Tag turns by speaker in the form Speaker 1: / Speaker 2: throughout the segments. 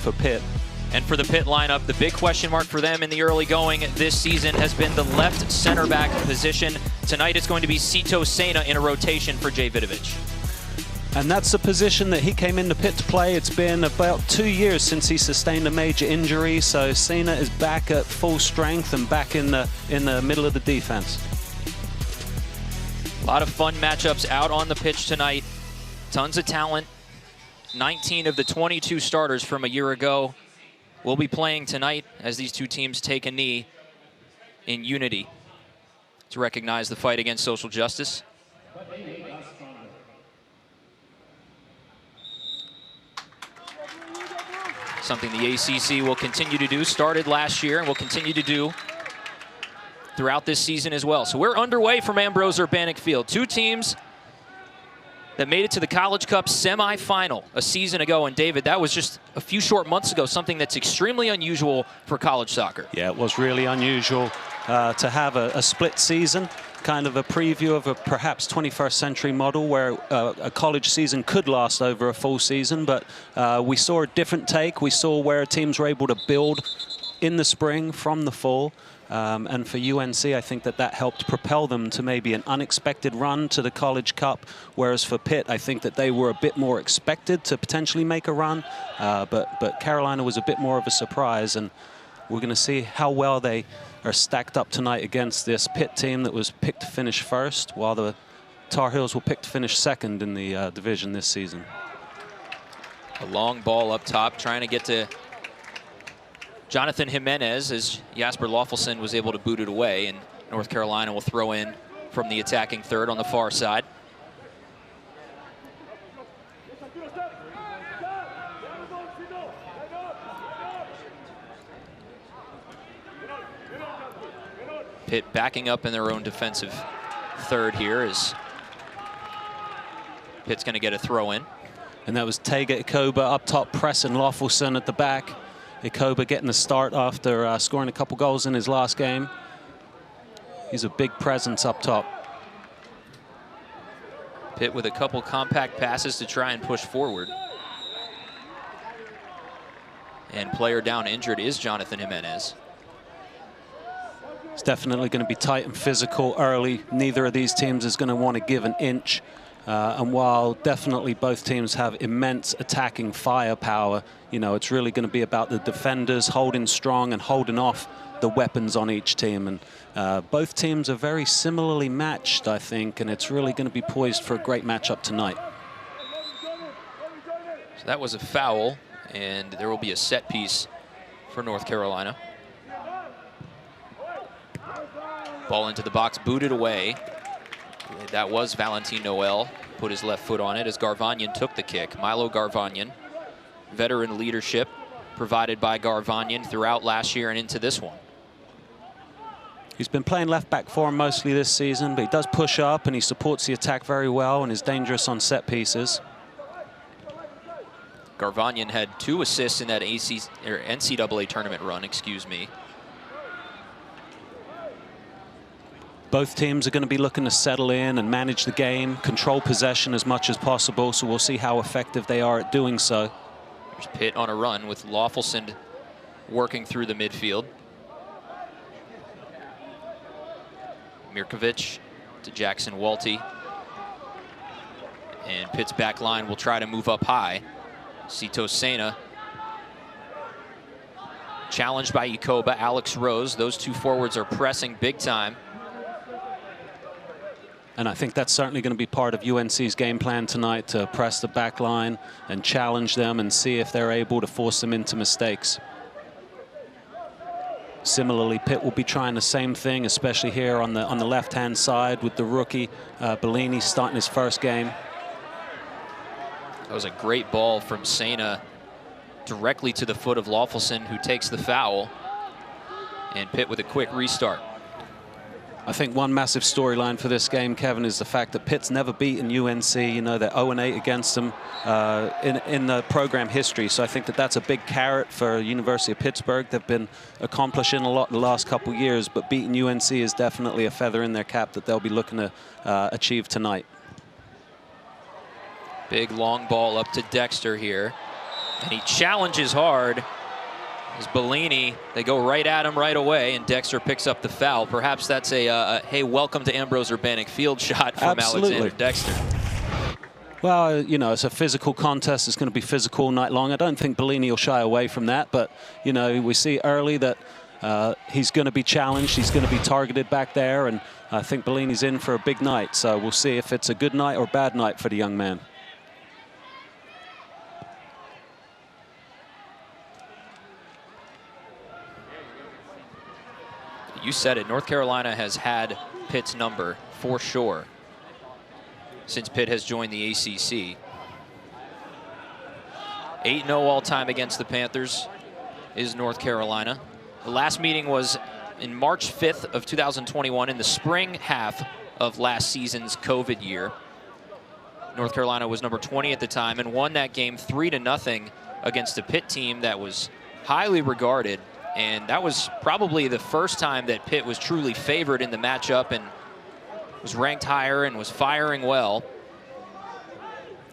Speaker 1: for Pitt.
Speaker 2: And for the Pitt lineup, the big question mark for them in the early going this season has been the left center back position. Tonight it's going to be Sito Sena in a rotation for Jay Vidovic.
Speaker 1: And that's the position that he came into Pitt to play. It's been about 2 years since he sustained a major injury, so Sena is back at full strength and back in the middle of the defense.
Speaker 2: A lot of fun matchups out on the pitch tonight. Tons of talent. 19 of the 22 starters from a year ago will be playing tonight as these two teams take a knee in unity to recognize the fight against social justice. Something the ACC will continue to do, started last year and will continue to do throughout this season as well. So we're underway from Ambrose Urbanic Field. Two teams that made it to the College Cup semifinal a season ago. And David, that was just a few short months ago, something that's extremely unusual for college soccer.
Speaker 1: Yeah, it was really unusual to have a split season, kind of a preview of a perhaps 21st century model where a college season could last over a full season. But we saw a different take. We saw where teams were able to build in the spring from the fall. And for UNC, I think that helped propel them to maybe an unexpected run to the College Cup, whereas for Pitt, I think that they were a bit more expected to potentially make a run, but Carolina was a bit more of a surprise, and we're going to see how well they are stacked up tonight against this Pitt team that was picked to finish first, while the Tar Heels were picked to finish second in the division this season.
Speaker 2: A long ball up top, trying to get to Jonathan Jimenez, as Jasper Loffelson was able to boot it away, and North Carolina will throw in from the attacking third on the far side. Pitt backing up in their own defensive third here as Pitt's going to get a throw in.
Speaker 1: And that was Tega Ikoba up top, pressing Loffelson at the back. Ikoba getting the start after scoring a couple goals in his last game. He's a big presence up top.
Speaker 2: Pitt with a couple compact passes to try and push forward. And player down injured is Jonathan Jimenez.
Speaker 1: It's definitely going to be tight and physical early. Neither of these teams is going to want to give an inch. And while definitely both teams have immense attacking firepower, you know, it's really going to be about the defenders holding strong and holding off the weapons on each team. And both teams are very similarly matched, I think, and it's really going to be poised for a great matchup tonight.
Speaker 2: So that was a foul, and there will be a set piece for North Carolina. Ball into the box, booted away. That was Valentin Noel, put his left foot on it as Garvanyan took the kick. Milo Garvanyan, veteran leadership provided by Garvanyan throughout last year and into this one.
Speaker 1: He's been playing left back for him mostly this season, but he does push up and he supports the attack very well and is dangerous on set pieces.
Speaker 2: Garvanyan had 2 assists in that NCAA tournament run, excuse me.
Speaker 1: Both teams are going to be looking to settle in and manage the game, control possession as much as possible, so we'll see how effective they are at doing so.
Speaker 2: There's Pitt on a run with Loffelson working through the midfield. Mirkovic to Jackson Walty. And Pitt's back line will try to move up high. Sito Sena challenged by Ikoba, Alex Rose. Those two forwards are pressing big time.
Speaker 1: And I think that's certainly going to be part of UNC's game plan tonight, to press the back line and challenge them and see if they're able to force them into mistakes. Similarly, Pitt will be trying the same thing, especially here on the left-hand side with the rookie Bellini starting his first game.
Speaker 2: That was a great ball from Sena directly to the foot of Loffelson, who takes the foul. And Pitt with a quick restart.
Speaker 1: I think one massive storyline for this game, Kevin, is the fact that Pitt's never beaten UNC. You know, they're 0-8 against them in the program history. So I think that's a big carrot for University of Pittsburgh. They've been accomplishing a lot the last couple years, but beating UNC is definitely a feather in their cap that they'll be looking to achieve tonight.
Speaker 2: Big long ball up to Dexter here. And he challenges hard. As Bellini, they go right at him right away, and Dexter picks up the foul. Perhaps that's a hey, welcome to Ambrose Urbanic Field shot from Alexander Dexter.
Speaker 1: Well, you know, it's a physical contest. It's going to be physical all night long. I don't think Bellini will shy away from that, but, you know, we see early that he's going to be challenged. He's going to be targeted back there, and I think Bellini's in for a big night. So we'll see if it's a good night or bad night for the young man.
Speaker 2: You said it, North Carolina has had Pitt's number for sure since Pitt has joined the ACC. 8-0 all-time against the Panthers is North Carolina. The last meeting was in March 5th of 2021 in the spring half of last season's COVID year. North Carolina was number 20 at the time and won that game 3-0 against a Pitt team that was highly regarded. And that was probably the first time that Pitt was truly favored in the matchup and was ranked higher and was firing well.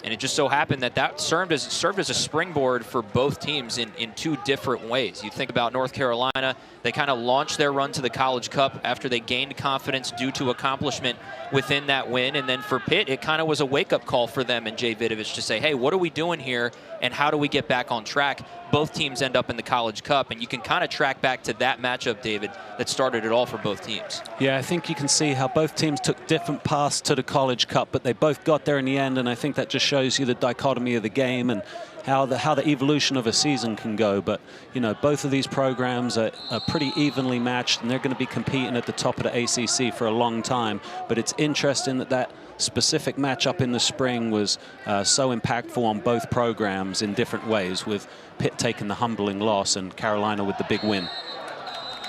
Speaker 2: And it just so happened that that served as a springboard for both teams in two different ways. You think about North Carolina, they kind of launched their run to the College Cup after they gained confidence due to accomplishment within that win. And then for Pitt, it kind of was a wake-up call for them and Jay Vidovich to say, hey, what are we doing here and how do we get back on track? Both teams end up in the College Cup, and you can kind of track back to that matchup, David, that started it all for both teams. Yeah,
Speaker 1: I think you can see how both teams took different paths to the College Cup, but they both got there in the end, and I think that just shows you the dichotomy of the game and how the evolution of a season can go. But, you know, both of these programs are pretty evenly matched, and they're going to be competing at the top of the ACC for a long time. But it's interesting that specific matchup in the spring was so impactful on both programs in different ways, with Pitt taking the humbling loss and Carolina with the big win.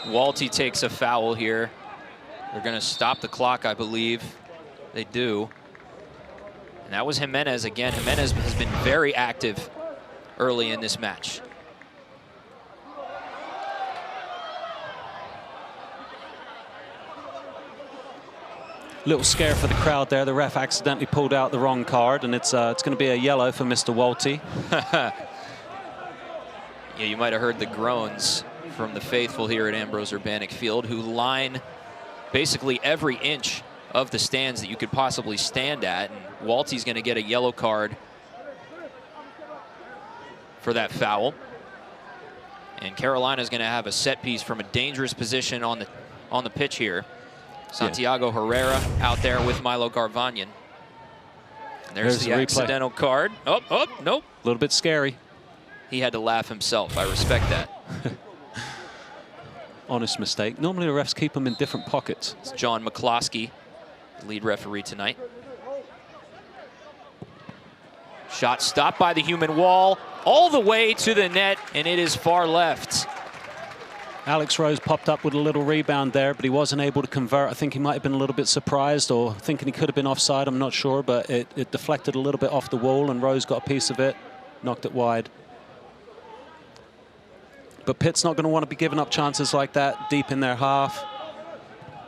Speaker 2: Walty takes a foul here. They're going to stop the clock, I believe. They do. And that was Jimenez again. Jimenez has been very active early in this match.
Speaker 1: Little scare for the crowd there. The ref accidentally pulled out the wrong card, and it's going to be a yellow for Mr. Walty.
Speaker 2: Yeah, you might have heard the groans from the faithful here at Ambrose Urbanic Field, who line basically every inch of the stands that you could possibly stand at. And Walty's going to get a yellow card for that foul. And Carolina's going to have a set piece from a dangerous position on the pitch here. Santiago Herrera out there with Milo Garvanyan. And there's the accidental card. Oh, nope.
Speaker 1: A little bit scary.
Speaker 2: He had to laugh himself. I respect that.
Speaker 1: Honest mistake. Normally the refs keep them in different pockets.
Speaker 2: It's John McCloskey, lead referee tonight. Shot stopped by the human wall all the way to the net, and it is far left.
Speaker 1: Alex Rose popped up with a little rebound there, but he wasn't able to convert. I think he might have been a little bit surprised or thinking he could have been offside. I'm not sure, but it deflected a little bit off the wall, and Rose got a piece of it, knocked it wide. But Pitt's not going to want to be giving up chances like that deep in their half.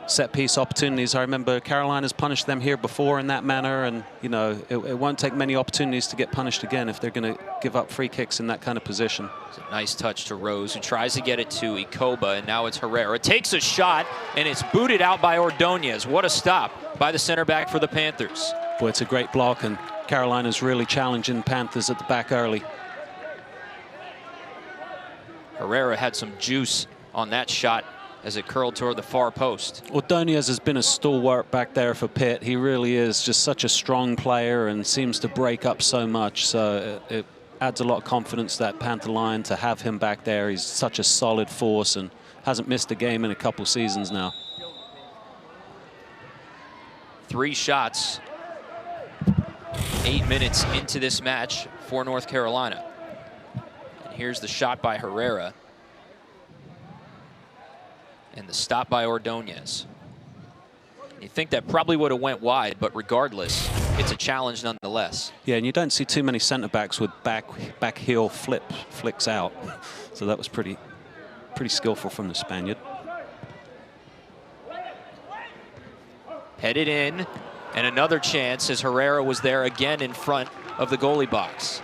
Speaker 1: Set piece opportunities. I remember Carolina's punished them here before in that manner, and you know it won't take many opportunities to get punished again if they're going to give up free kicks in that kind of position.
Speaker 2: It's a nice touch to Rose, who tries to get it to Ikoba, and now it's Herrera. Takes a shot, and it's booted out by Ordonez. What a stop by the center back for the Panthers.
Speaker 1: Boy, it's a great block, and Carolina's really challenging Panthers at the back early.
Speaker 2: Herrera had some juice on that shot as it curled toward the far post.
Speaker 1: Ordonez has been a stalwart back there for Pitt. He really is just such a strong player and seems to break up so much. So it adds a lot of confidence to that Panther line to have him back there. He's such a solid force and hasn't missed a game in a couple seasons now.
Speaker 2: 3 shots, 8 minutes into this match for North Carolina. And here's the shot by Herrera. And the stop by Ordonez. You think that probably would have went wide, but regardless, it's a challenge nonetheless.
Speaker 1: Yeah, and you don't see too many center backs with back heel flicks out. So that was pretty skillful from the Spaniard.
Speaker 2: Headed in, and another chance as Herrera was there again in front of the goalie box.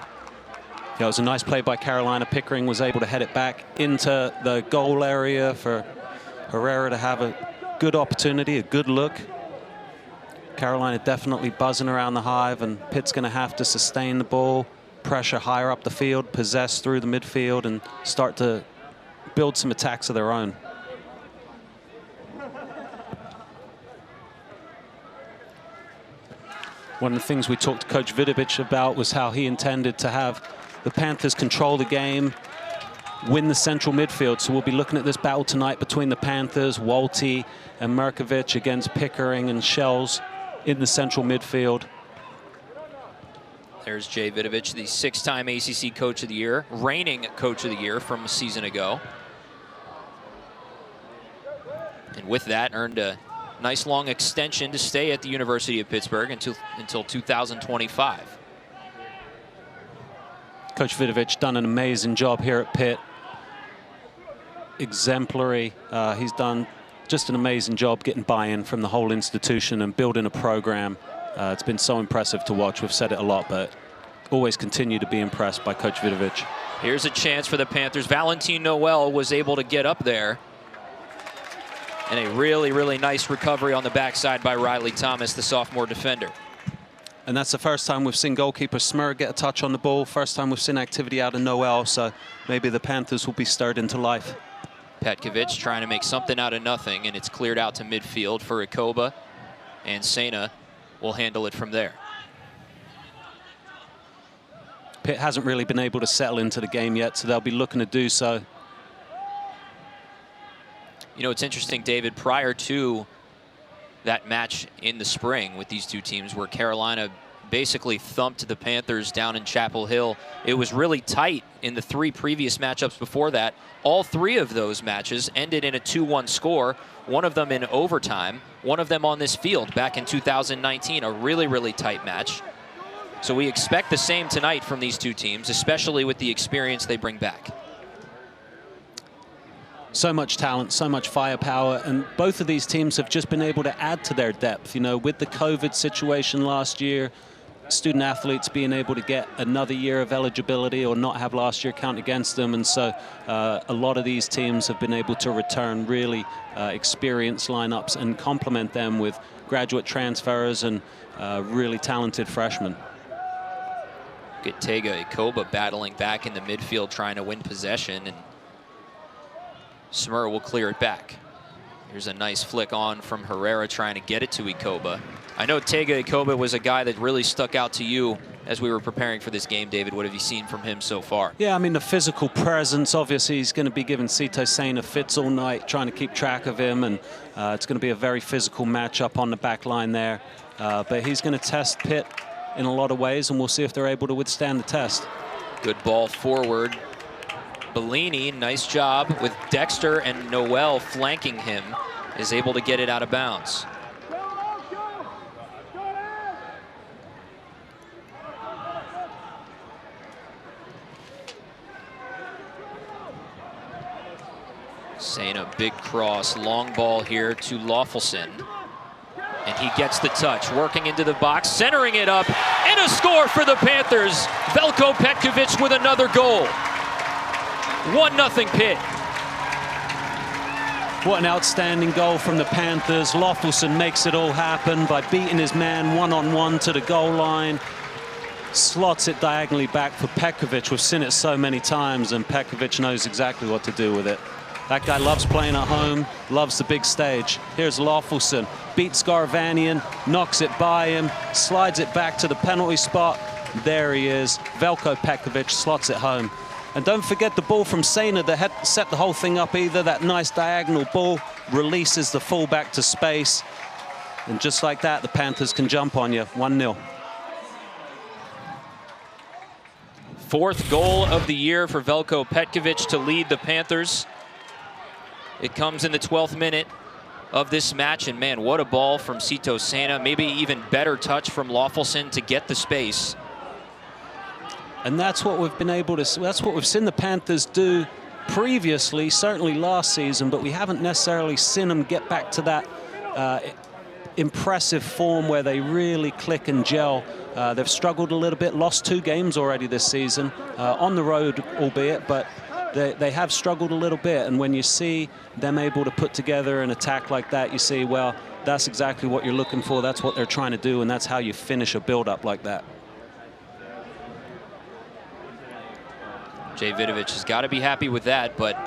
Speaker 1: Yeah, it was a nice play by Carolina. Pickering was able to head it back into the goal area for Herrera to have a good opportunity, a good look. Carolina definitely buzzing around the hive, and Pitt's going to have to sustain the ball, pressure higher up the field, possess through the midfield, and start to build some attacks of their own. One of the things we talked to Coach Vidovic about was how he intended to have the Panthers control the game, win the central midfield. So we'll be looking at this battle tonight between the Panthers, Walty and Merkovich against Pickering and Shells in the central midfield.
Speaker 2: There's Jay Vidovic, the 6-time ACC Coach of the Year, reigning Coach of the Year from a season ago. And with that, earned a nice long extension to stay at the University of Pittsburgh until 2025.
Speaker 1: Coach Vidovic done an amazing job here at Pitt. Exemplary. He's done just an amazing job getting buy-in from the whole institution and building a program. It's been so impressive to watch. We've said it a lot, but always continue to be impressed by Coach Vidovic.
Speaker 2: Here's a chance for the Panthers. Valentin Noel was able to get up there. And a really, really nice recovery on the backside by Riley Thomas, the sophomore defender.
Speaker 1: And that's the first time we've seen goalkeeper Smur get a touch on the ball. First time we've seen activity out of Noel, so maybe the Panthers will be stirred into life.
Speaker 2: Petkovic trying to make something out of nothing, and it's cleared out to midfield for Ikoba, and Sena will handle it from there.
Speaker 1: Pitt hasn't really been able to settle into the game yet, so they'll be looking to do so.
Speaker 2: You know, it's interesting, David, prior to that match in the spring with these two teams where Carolina basically thumped the Panthers down in Chapel Hill, it was really tight in the 3 previous matchups before that. All 3 of those matches ended in a 2-1 score, one of them in overtime, one of them on this field back in 2019, a really, really tight match. So we expect the same tonight from these two teams, especially with the experience they bring back.
Speaker 1: So much talent, so much firepower, and both of these teams have just been able to add to their depth. You know, with the COVID situation last year, student athletes being able to get another year of eligibility or not have last year count against them, and so a lot of these teams have been able to return really experienced lineups and complement them with graduate transfers and really talented freshmen.
Speaker 2: Get Tega Ikoba battling back in the midfield, trying to win possession, and Smur will clear it back. Here's a nice flick on from Herrera trying to get it to Ikoba. I know Tega Ikoba was a guy that really stuck out to you as we were preparing for this game, David. What have you seen from him so far? Yeah,
Speaker 1: I mean, the physical presence, obviously he's going to be giving Sito Sena fits all night, trying to keep track of him, and it's going to be a very physical matchup on the back line there. But he's going to test Pitt in a lot of ways, and we'll see if they're able to withstand the test.
Speaker 2: Good ball forward. Bellini, nice job with Dexter and Noel flanking him, is able to get it out of bounds. Sena, big cross, long ball here to Lawfulson. And he gets the touch, working into the box, centering it up, and a score for the Panthers. Veljko Petkovic with another goal. 1-0 Pitt.
Speaker 1: What an outstanding goal from the Panthers. Lawfulson makes it all happen by beating his man one-on-one to the goal line. Slots it diagonally back for Petkovic. We've seen it so many times, and Petkovic knows exactly what to do with it. That guy loves playing at home, loves the big stage. Here's Lawfulson, beats Garvanian, knocks it by him, slides it back to the penalty spot. There he is. Veljko Petkovic slots it home. And don't forget the ball from Sena that had set the whole thing up either. That nice diagonal ball releases the fullback to space. And just like that, the Panthers can jump on you. 1-0.
Speaker 2: 4th goal of the year for Veljko Petkovic to lead the Panthers. It comes in the 12th minute of this match, and man, what a ball from Sito Sena. Maybe even better touch from Lawfulson to get the space.
Speaker 1: And that's what we've been able to, that's what we've seen the Panthers do previously, certainly last season, but we haven't necessarily seen them get back to that impressive form where they really click and gel. They've struggled a little bit, lost 2 games already this season, on the road albeit, but they have struggled a little bit. And when you see them able to put together an attack like that, you see, well, that's exactly what you're looking for. That's what they're trying to do, and that's how you finish a build-up like that.
Speaker 2: Jay Vidovich has got to be happy with that, but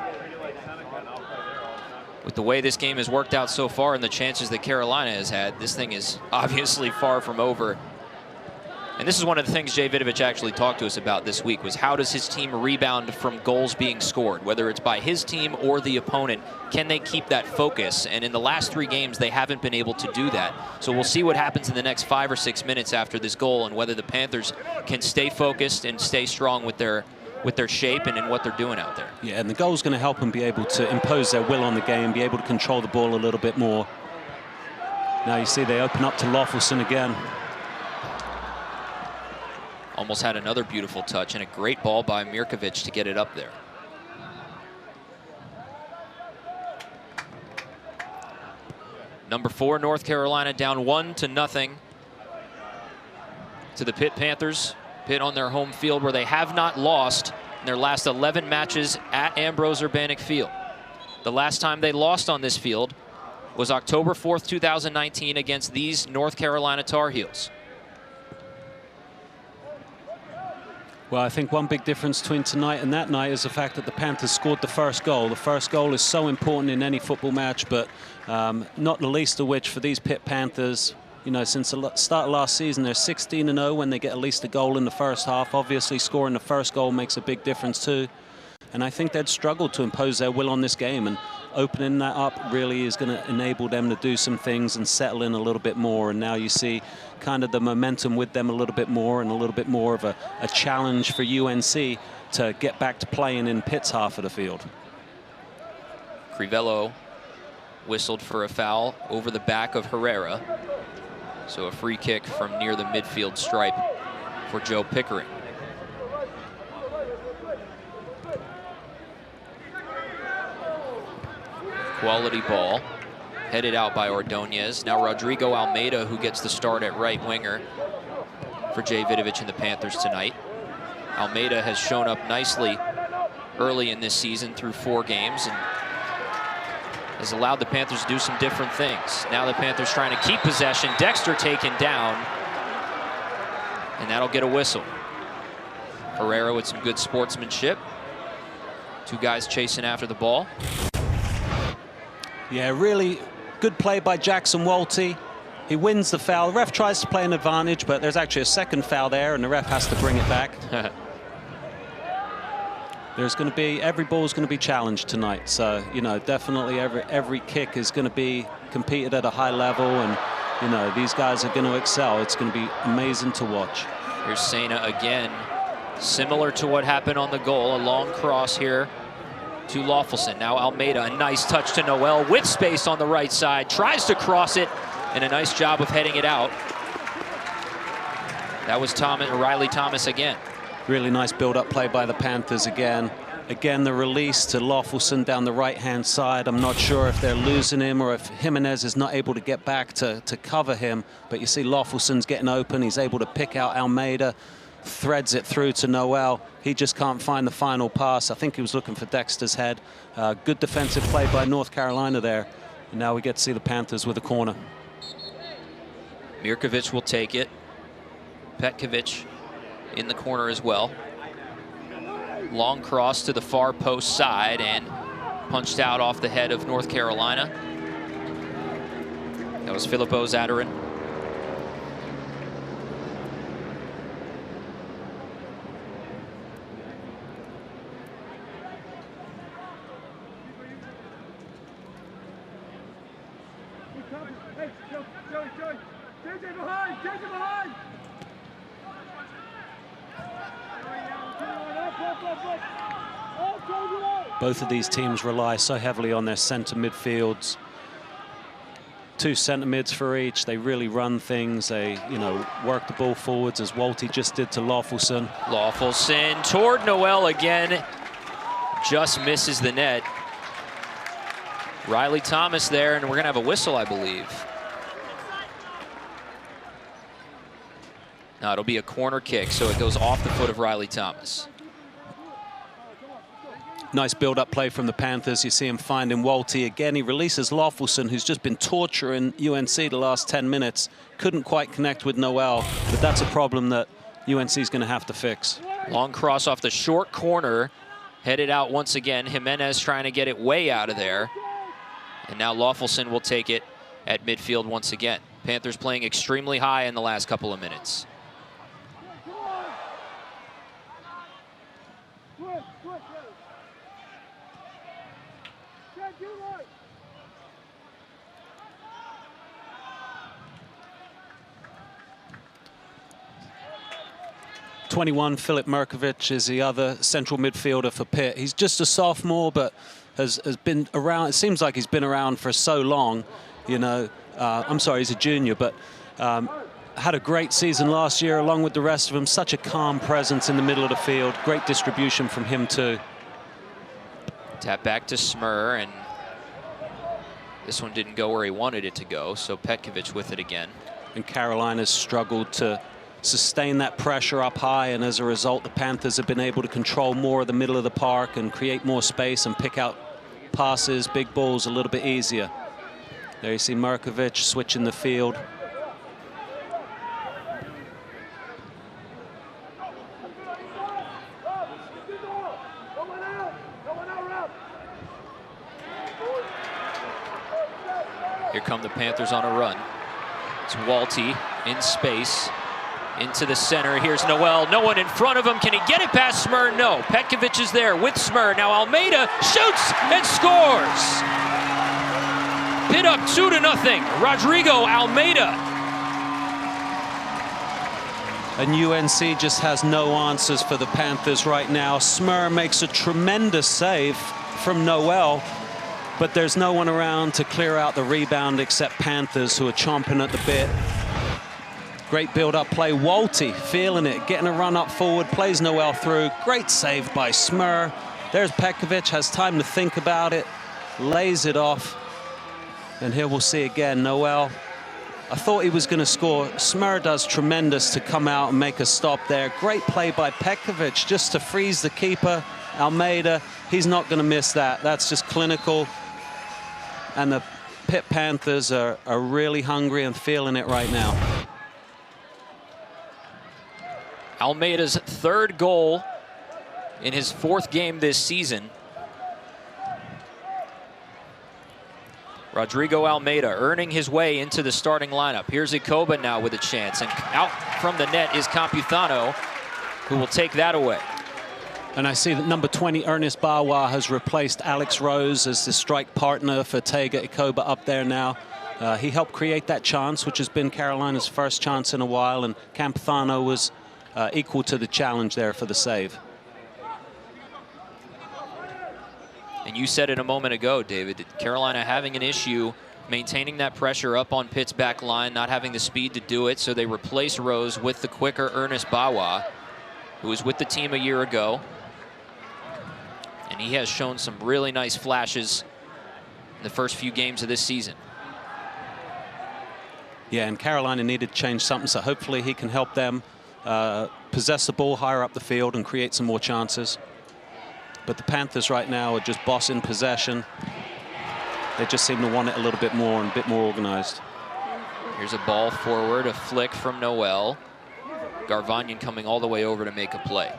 Speaker 2: with the way this game has worked out so far and the chances that Carolina has had, this thing is obviously far from over. And this is one of the things Jay Vidovich actually talked to us about this week, was how does his team rebound from goals being scored, whether it's by his team or the opponent. Can they keep that focus? And in the last 3 games, they haven't been able to do that. So we'll see what happens in the next 5 or 6 minutes after this goal, and whether the Panthers can stay focused and stay strong with their shape and in what they're doing out there.
Speaker 1: Yeah, and the goal's going to help them be able to impose their will on the game, be able to control the ball a little bit more. Now you see they open up to Loffelson again.
Speaker 2: Almost had another beautiful touch, and a great ball by Mirkovic to get it up there. Number 4, North Carolina down 1-0 to the Pitt Panthers. Pitt on their home field, where they have not lost in their last 11 matches at Ambrose Urbanic Field. The last time they lost on this field was October 4th, 2019 against these North Carolina Tar Heels.
Speaker 1: Well, I think one big difference between tonight and that night is the fact that the Panthers scored the first goal. The first goal is so important in any football match, but not the least of which for these Pitt Panthers. You know, since the start of last season, they're 16-0 when they get at least a goal in the first half. Obviously, scoring the first goal makes a big difference too. And I think they'd struggled to impose their will on this game, and opening that up really is going to enable them to do some things and settle in a little bit more. And now you see kind of the momentum with them a little bit more, and a little bit more of a challenge for UNC to get back to playing in Pitt's half of the field.
Speaker 2: Crivello whistled for a foul over the back of Herrera. So a free kick from near the midfield stripe for Joe Pickering. Quality ball, headed out by Ordonez. Now Rodrigo Almeida, who gets the start at right winger for Jay Vidovich and the Panthers tonight. Almeida has shown up nicely early in this season through 4 games and has allowed the Panthers to do some different things. Now the Panthers trying to keep possession. Dexter taken down, and that'll get a whistle. Herrera with some good sportsmanship. 2 guys chasing after the ball.
Speaker 1: Yeah, really good play by Jackson Walty. He wins the foul. The ref tries to play an advantage, but there's actually a second foul there, and the ref has to bring it back. There's going to be, every ball is going to be challenged tonight. So, you know, definitely every kick is going to be competed at a high level, and, you know, these guys are going to excel. It's going to be amazing to watch.
Speaker 2: Here's Sena again. Similar to what happened on the goal, a long cross here to Loffelson. Now Almeida, a nice touch to Noel with space on the right side. Tries to cross it, and a nice job of heading it out. That was Riley Thomas again.
Speaker 1: Really nice build-up play by the Panthers again. Again, the release to Loffelson down the right-hand side. I'm not sure if they're losing him or if Jimenez is not able to get back to cover him. But you see Loffelson's getting open. He's able to pick out Almeida, threads it through to Noel. He just can't find the final pass. I think he was looking for Dexter's head. Good defensive play by North Carolina there. And now we get to see the Panthers with a corner.
Speaker 2: Mirkovic will take it. Petkovic in the corner as well. Long cross to the far post side and punched out off the head of North Carolina. That was Filippo Zadarin.
Speaker 1: Both of these teams rely so heavily on their center midfields. 2 center mids for each. They really run things. They, you know, work the ball forwards as Walty just did to Loffelson.
Speaker 2: Loffelson toward Noel again. Just misses the net. Riley Thomas there, and we're going to have a whistle, I believe. No, it'll be a corner kick, so it goes off the foot of Riley Thomas.
Speaker 1: Nice build-up play from the Panthers. You see him finding Walty again. He releases Loffelson, who's just been torturing UNC the last 10 minutes. Couldn't quite connect with Noel, but that's a problem that UNC is going to have to fix.
Speaker 2: Long cross off the short corner, headed out once again. Jimenez trying to get it way out of there. And now Loffelson will take it at midfield once again. Panthers playing extremely high in the last couple of minutes.
Speaker 1: #21, Filip Mirkovic is the other central midfielder for Pitt. He's just a sophomore, but has been around. It seems like he's been around for so long. You know, I'm sorry, he's a junior, but had a great season last year along with the rest of them. Such a calm presence in the middle of the field. Great distribution from him too.
Speaker 2: Tap back to Smur, and this one didn't go where he wanted it to go, so Petkovic with it again.
Speaker 1: And Carolina's struggled to sustain that pressure up high, and as a result the Panthers have been able to control more of the middle of the park and create more space and pick out passes, big balls a little bit easier. There you see Mirkovic switching the field.
Speaker 2: Here come the Panthers on a run. It's Walty in space. Into the center. Here's Noel. No one in front of him. Can he get it past Smur? No. Petkovic is there with Smur. Now Almeida shoots and scores. Pitt up 2-0. Rodrigo Almeida.
Speaker 1: And UNC just has no answers for the Panthers right now. Smur makes a tremendous save from Noel, but there's no one around to clear out the rebound except Panthers, who are chomping at the bit. Great build-up play. Walty feeling it, getting a run up forward, plays Noel through. Great save by Smur. There's Petkovic, has time to think about it, lays it off. And here we'll see again, Noel. I thought he was going to score. Smur does tremendous to come out and make a stop there. Great play by Petkovic just to freeze the keeper. Almeida, he's not going to miss that. That's just clinical. And the Pitt Panthers are really hungry and feeling it right now.
Speaker 2: Almeida's third goal in his fourth game this season. Rodrigo Almeida earning his way into the starting lineup. Here's Ikoba now with a chance, and out from the net is Campuzano, who will take that away.
Speaker 1: And I see that number 20, Ernest Bawa, has replaced Alex Rose as the strike partner for Tega Ikoba up there now. He helped create that chance, which has been Carolina's first chance in a while, and Campuzano was equal to the challenge there for the save.
Speaker 2: And you said it a moment ago, David, Carolina having an issue maintaining that pressure up on Pitt's back line, not having the speed to do it, so they replace Rose with the quicker Ernest Bawa, who was with the team a year ago. And he has shown some really nice flashes in the first few games of this season.
Speaker 1: Yeah, and Carolina needed to change something, so hopefully he can help them possess the ball higher up the field and create some more chances. But the Panthers right now are just bossing possession. They just seem to want it a little bit more and a bit more organized.
Speaker 2: Here's a ball forward, a flick from Noel. Garvanyan coming all the way over to make a play.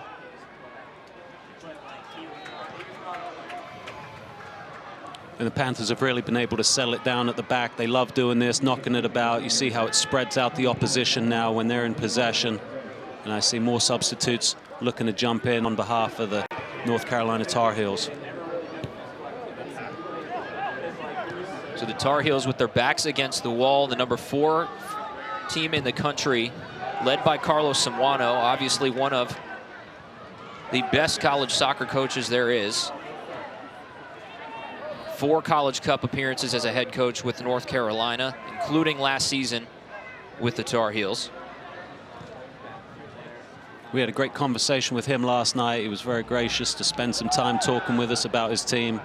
Speaker 1: And the Panthers have really been able to settle it down at the back. They love doing this, knocking it about. You see how it spreads out the opposition now when they're in possession. And I see more substitutes looking to jump in on behalf of the North Carolina Tar Heels.
Speaker 2: So the Tar Heels with their backs against the wall, the number 4 team in the country, led by Carlos Samuano, obviously one of the best college soccer coaches there is. 4 College Cup appearances as a head coach with North Carolina, including last season with the Tar Heels.
Speaker 1: We had a great conversation with him last night. He was very gracious to spend some time talking with us about his team.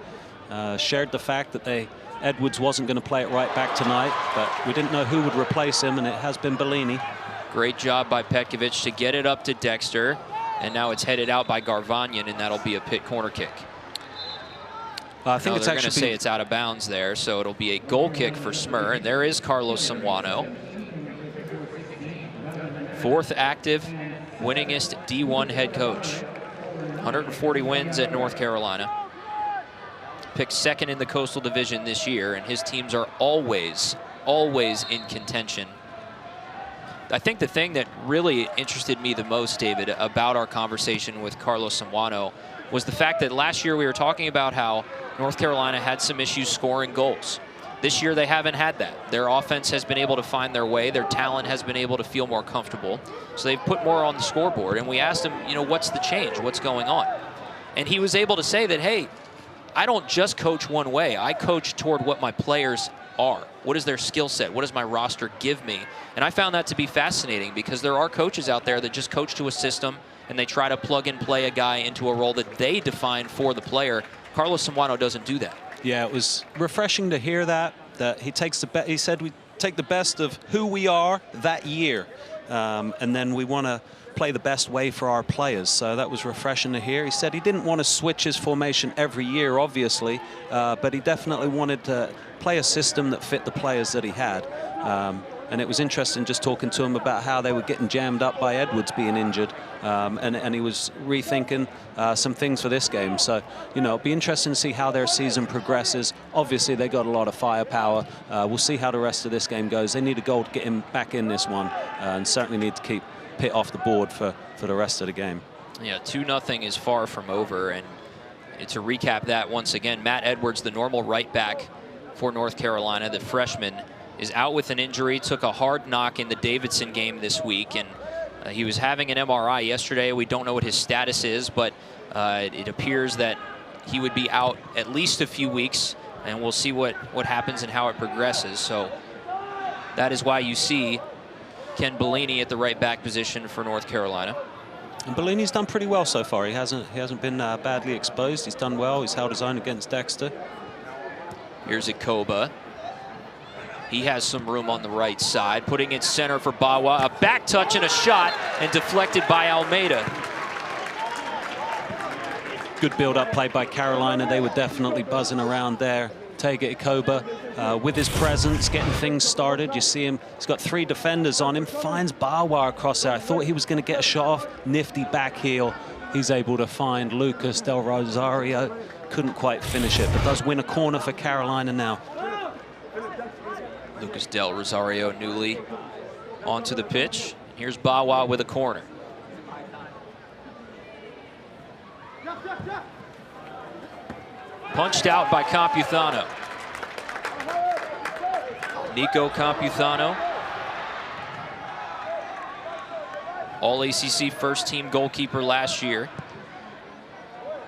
Speaker 1: Shared the fact that Edwards wasn't going to play at right back tonight, but we didn't know who would replace him, and it has been Bellini.
Speaker 2: Great job by Petkovic to get it up to Dexter. And now it's headed out by Garvanyan, and that'll be a Pitt corner kick.
Speaker 1: I think it's
Speaker 2: they're going to
Speaker 1: actually
Speaker 2: say it's out of bounds there, so it'll be a goal kick for Smyr. And there is Carlos Zamwano. 4th active, winningest D1 head coach. 140 wins at North Carolina. Picked 2nd in the Coastal Division this year, and his teams are always in contention. I think the thing that really interested me the most, David, about our conversation with Carlos Zamwano was the fact that last year we were talking about how North Carolina had some issues scoring goals. This year they haven't had that. Their offense has been able to find their way. Their talent has been able to feel more comfortable. So they've put more on the scoreboard. And we asked him, you know, what's the change? What's going on? And he was able to say that, hey, I don't just coach one way. I coach toward what my players are. What is their skill set? What does my roster give me? And I found that to be fascinating because there are coaches out there that just coach to a system and they try to plug and play a guy into a role that they define for the player. Carlos Zamwano doesn't do that.
Speaker 1: Yeah, it was refreshing to hear that he takes the he said we take the best of who we are that year, and then we want to play the best way for our players. So that was refreshing to hear. He said he didn't want to switch his formation every year, obviously, but he definitely wanted to play a system that fit the players that he had. And it was interesting just talking to him about how they were getting jammed up by Edwards being injured, and he was rethinking some things for this game. So, you know, it'll be interesting to see how their season progresses. Obviously, they got a lot of firepower. We'll see how the rest of this game goes. They need a goal to get him back in this one, and certainly need to keep Pitt off the board for the rest of the game.
Speaker 2: Yeah, 2-0 is far from over. And to recap that once again, Matt Edwards, the normal right back for North Carolina, the freshman, is out with an injury, took a hard knock in the Davidson game this week, and he was having an MRI yesterday. We don't know what his status is, but it appears that he would be out at least a few weeks, and we'll see what happens and how it progresses. So that is why you see Ken Bellini at the right back position for North Carolina.
Speaker 1: And Bellini's done pretty well so far. He hasn't been badly exposed. He's done well. He's held his own against Dexter.
Speaker 2: Here's Ikoba. He has some room on the right side, putting it center for Bawa. A back touch and a shot, and deflected by Almeida.
Speaker 1: Good build-up play by Carolina. They were definitely buzzing around there. Tega Ikoba with his presence, getting things started. You see him, he's got 3 defenders on him, finds Bawa across there. I thought he was going to get a shot off. Nifty back heel. He's able to find Lucas Del Rosario. Couldn't quite finish it, but does win a corner for Carolina now.
Speaker 2: Lucas Del Rosario newly onto the pitch. Here's Bawa with a corner. Punched out by Campuzano. Nico Campuzano. All-ACC first-team goalkeeper last year.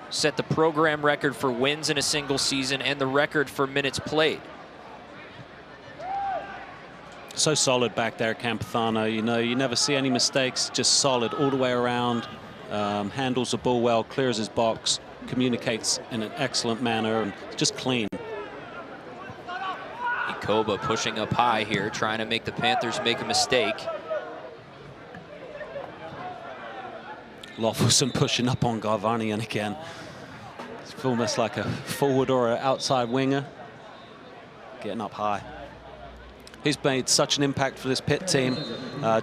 Speaker 2: Set the program record for wins in a single season and the record for minutes played.
Speaker 1: So solid back there, Campuzano. You know, you never see any mistakes, just solid all the way around. Handles the ball well, clears his box, communicates in an excellent manner, and just clean.
Speaker 2: Ikoba pushing up high here, trying to make the Panthers make a mistake.
Speaker 1: Loffelson pushing up on Garvanyan again. It's almost like a forward or an outside winger. Getting up high. He's made such an impact for this Pitt team.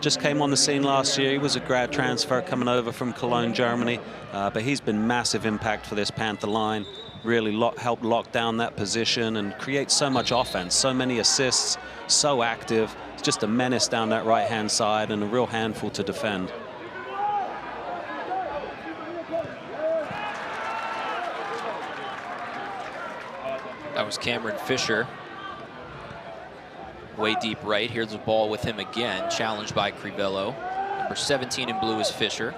Speaker 1: Just came on the scene last year. He was a grad transfer coming over from Cologne, Germany. But he's been massive impact for this Panther line. Really helped lock down that position and create so much offense, so many assists, so active. It's just a menace down that right-hand side and a real handful to defend.
Speaker 2: That was Cameron Fisher. Way deep right. Here's the ball with him again. Challenged by Crivello. Number 17 in blue is Fisher.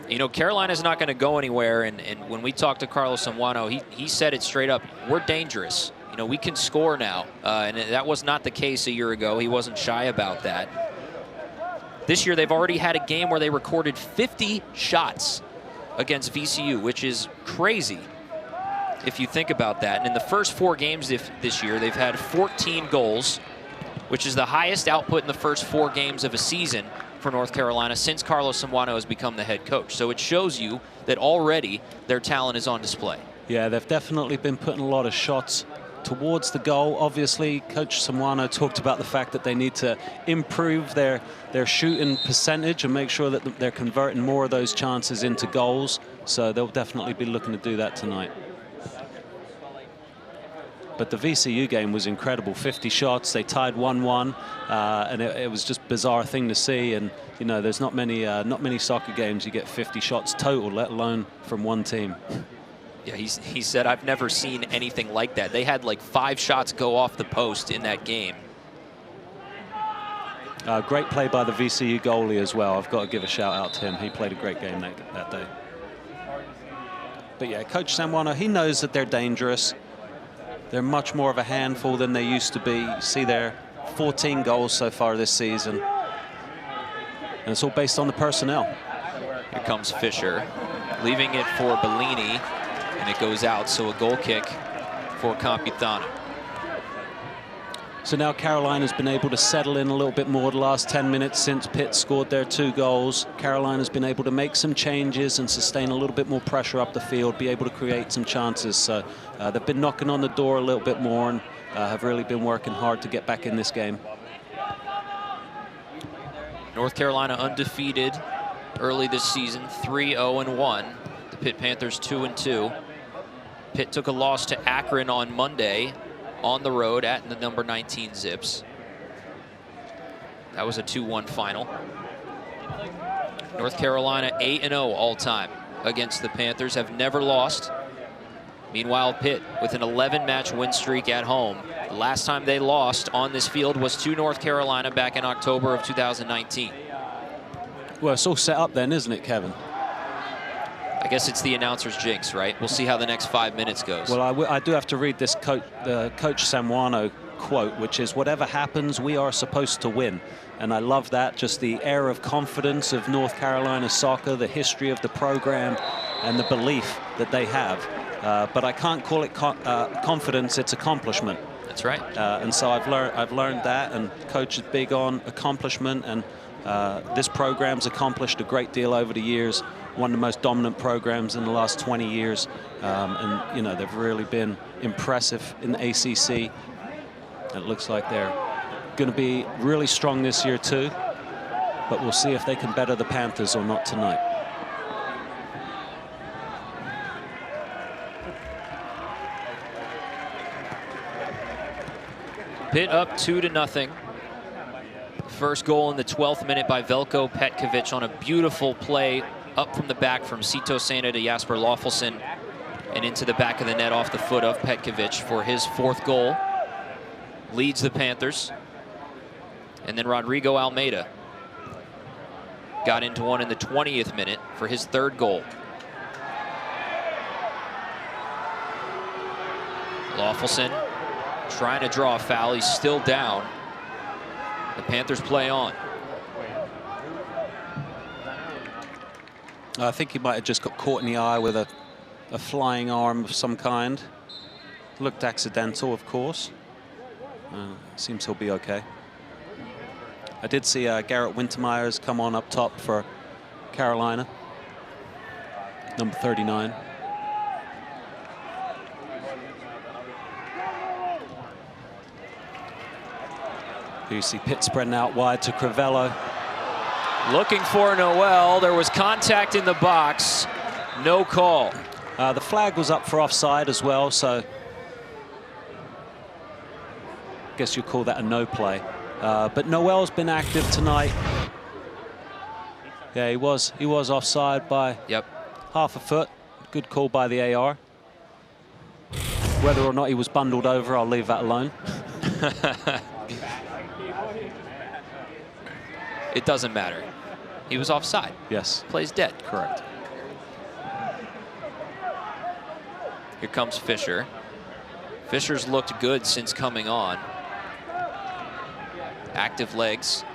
Speaker 2: You know, Carolina's not going to go anywhere. And when we talked to Carlos Zamwano, he said it straight up. We're dangerous. You know, we can score now. And that was not the case a year ago. He wasn't shy about that. This year, they've already had a game where they recorded 50 shots against VCU, which is crazy if you think about that. And in the first 4 games this year, they've had 14 goals which is the highest output in the first 4 games of a season for North Carolina since Carlos Zambrano has become the head coach. So it shows you that already their talent is on display.
Speaker 1: Yeah, they've definitely been putting a lot of shots towards the goal. Obviously, Coach Zambrano talked about the fact that they need to improve their shooting percentage and make sure that they're converting more of those chances into goals. So they'll definitely be looking to do that tonight. But the VCU game was incredible. 50 shots, they tied 1-1, and it was just a bizarre thing to see. And you know, there's not many soccer games you get 50 shots total, let alone from one team.
Speaker 2: Yeah, he said, I've never seen anything like that. They had like 5 shots go off the post in that game.
Speaker 1: Great play by the VCU goalie as well. I've got to give a shout out to him. He played a great game that day. But yeah, Coach Zambrano, he knows that they're dangerous. They're much more of a handful than they used to be. You see their 14 goals so far this season. And it's all based on the personnel.
Speaker 2: Here comes Fisher, leaving it for Bellini, and it goes out. So a goal kick for Campitano.
Speaker 1: So now Carolina's been able to settle in a little bit more the last 10 minutes since Pitt scored their 2 goals. Carolina's been able to make some changes and sustain a little bit more pressure up the field, be able to create some chances. So they've been knocking on the door a little bit more and have really been working hard to get back in this game.
Speaker 2: North Carolina undefeated early this season, 3-0-1. The Pitt Panthers 2-2. Pitt took a loss to Akron on Monday on the road at the number 19 Zips. That was a 2-1 final. North Carolina 8-0 all time against the Panthers, have never lost. Meanwhile, Pitt with an 11-match win streak at home. The last time they lost on this field was to North Carolina back in October of 2019.
Speaker 1: Well, it's all set up then, isn't it, Kevin?
Speaker 2: I guess it's the announcer's jinx, right? We'll see how the next 5 minutes goes.
Speaker 1: Well, I do have to read this Coach Zambrano quote, which is, whatever happens, we are supposed to win. And I love that, just the air of confidence of North Carolina soccer, the history of the program, and the belief that they have. But I can't call it confidence, it's accomplishment.
Speaker 2: That's right.
Speaker 1: And so I've learned that, and Coach is big on accomplishment, and this program's accomplished a great deal over the years. One of the most dominant programs in the last 20 years. And, you know, they've really been impressive in the ACC. It looks like they're going to be really strong this year, too. But we'll see if they can better the Panthers or not tonight.
Speaker 2: Pitt up 2-0. First goal in the 12th minute by Veljko Petkovic on a beautiful play up from the back from Sito Santa to Jasper Loffelson and into the back of the net off the foot of Petkovic for his 4th goal. Leads the Panthers. And then Rodrigo Almeida got into one in the 20th minute for his 3rd goal. Loffelson trying to draw a foul. He's still down. The Panthers play on.
Speaker 1: I think he might have just got caught in the eye with a flying arm of some kind. Looked accidental, of course. Seems he'll be okay. I did see Garrett Wintermeyer's come on up top for Carolina, number 39. Here you see Pitt spreading out wide to Crivello.
Speaker 2: Looking for Noel. There was contact in the box. No call.
Speaker 1: The flag was up for offside as well, so I guess you call that a no play. But Noel's been active tonight. Yeah, he was offside by half a foot. Good call by the AR. Whether or not he was bundled over, I'll leave that alone.
Speaker 2: It doesn't matter. He was offside.
Speaker 1: Yes.
Speaker 2: Plays dead.
Speaker 1: Correct.
Speaker 2: Here comes Fisher. Fisher's looked good since coming on. Active legs.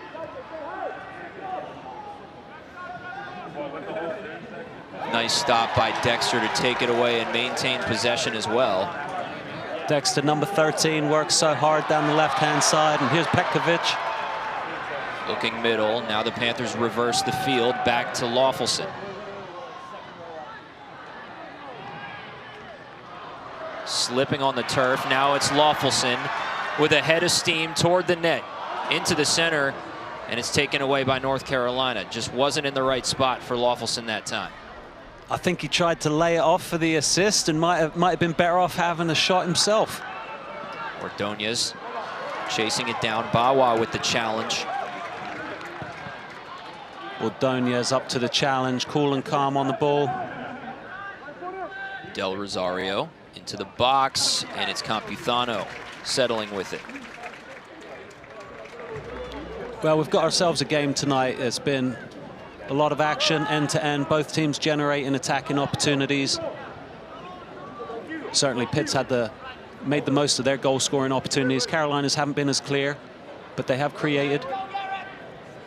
Speaker 2: Nice stop by Dexter to take it away and maintain possession as well.
Speaker 1: Dexter, number 13, works so hard down the left-hand side, and here's Petkovic.
Speaker 2: Looking middle. Now the Panthers reverse the field back to Lawfelson. Slipping on the turf. Now it's Lawfelson with a head of steam toward the net, into the center, and it's taken away by North Carolina. Just wasn't in the right spot for Lawfelson that time.
Speaker 1: I think he tried to lay it off for the assist and might have been better off having a shot himself.
Speaker 2: Ordonez chasing it down. Bawa with the challenge.
Speaker 1: Ordonez up to the challenge, cool and calm on the ball.
Speaker 2: Del Rosario into the box, and it's Campuzano settling with it.
Speaker 1: Well, we've got ourselves a game tonight. It's been a lot of action, end to end, both teams generating attacking opportunities. Certainly Pitt's made the most of their goal scoring opportunities. Carolinas haven't been as clear, but they have created.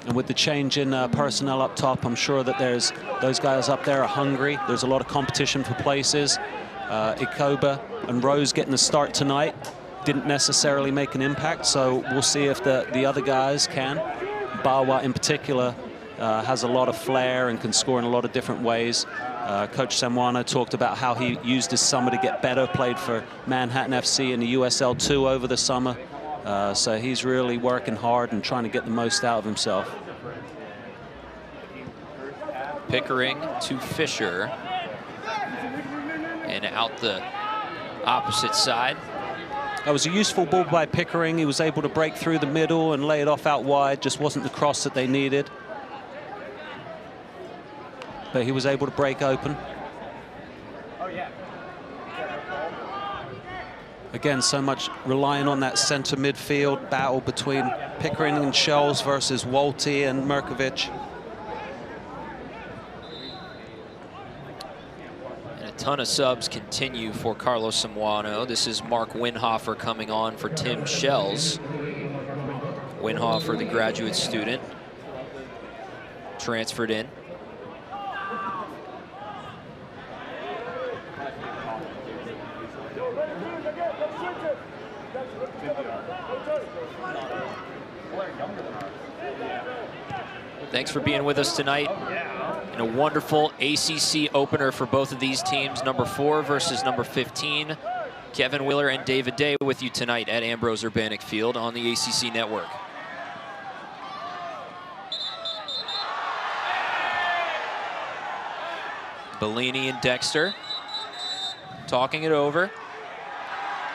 Speaker 1: And with the change in personnel up top, I'm sure that those guys up there are hungry. There's a lot of competition for places. Ikoba and Rose getting the start tonight didn't necessarily make an impact, so we'll see if the other guys can. Bawa in particular has a lot of flair and can score in a lot of different ways. Coach Semwana talked about how he used his summer to get better, played for Manhattan FC in the USL 2 over the summer. So he's really working hard and trying to get the most out of himself.
Speaker 2: Pickering to Fisher. And out the opposite side.
Speaker 1: That was a useful ball by Pickering. He was able to break through the middle and lay it off out wide. Just wasn't the cross that they needed. But he was able to break open. Again, so much relying on that center midfield battle between Pickering and Scholes versus Walty and Merkovic.
Speaker 2: And a ton of subs continue for Carlos Samuano. This is Mark Winhofer coming on for Tim Shells. Winhofer, the graduate student, transferred in. Thanks for being with us tonight in a wonderful ACC opener for both of these teams. Number 4 versus number 15. Kevin Wheeler and David Day with you tonight at Ambrose Urbanic Field on the ACC Network. Bellini and Dexter talking it over.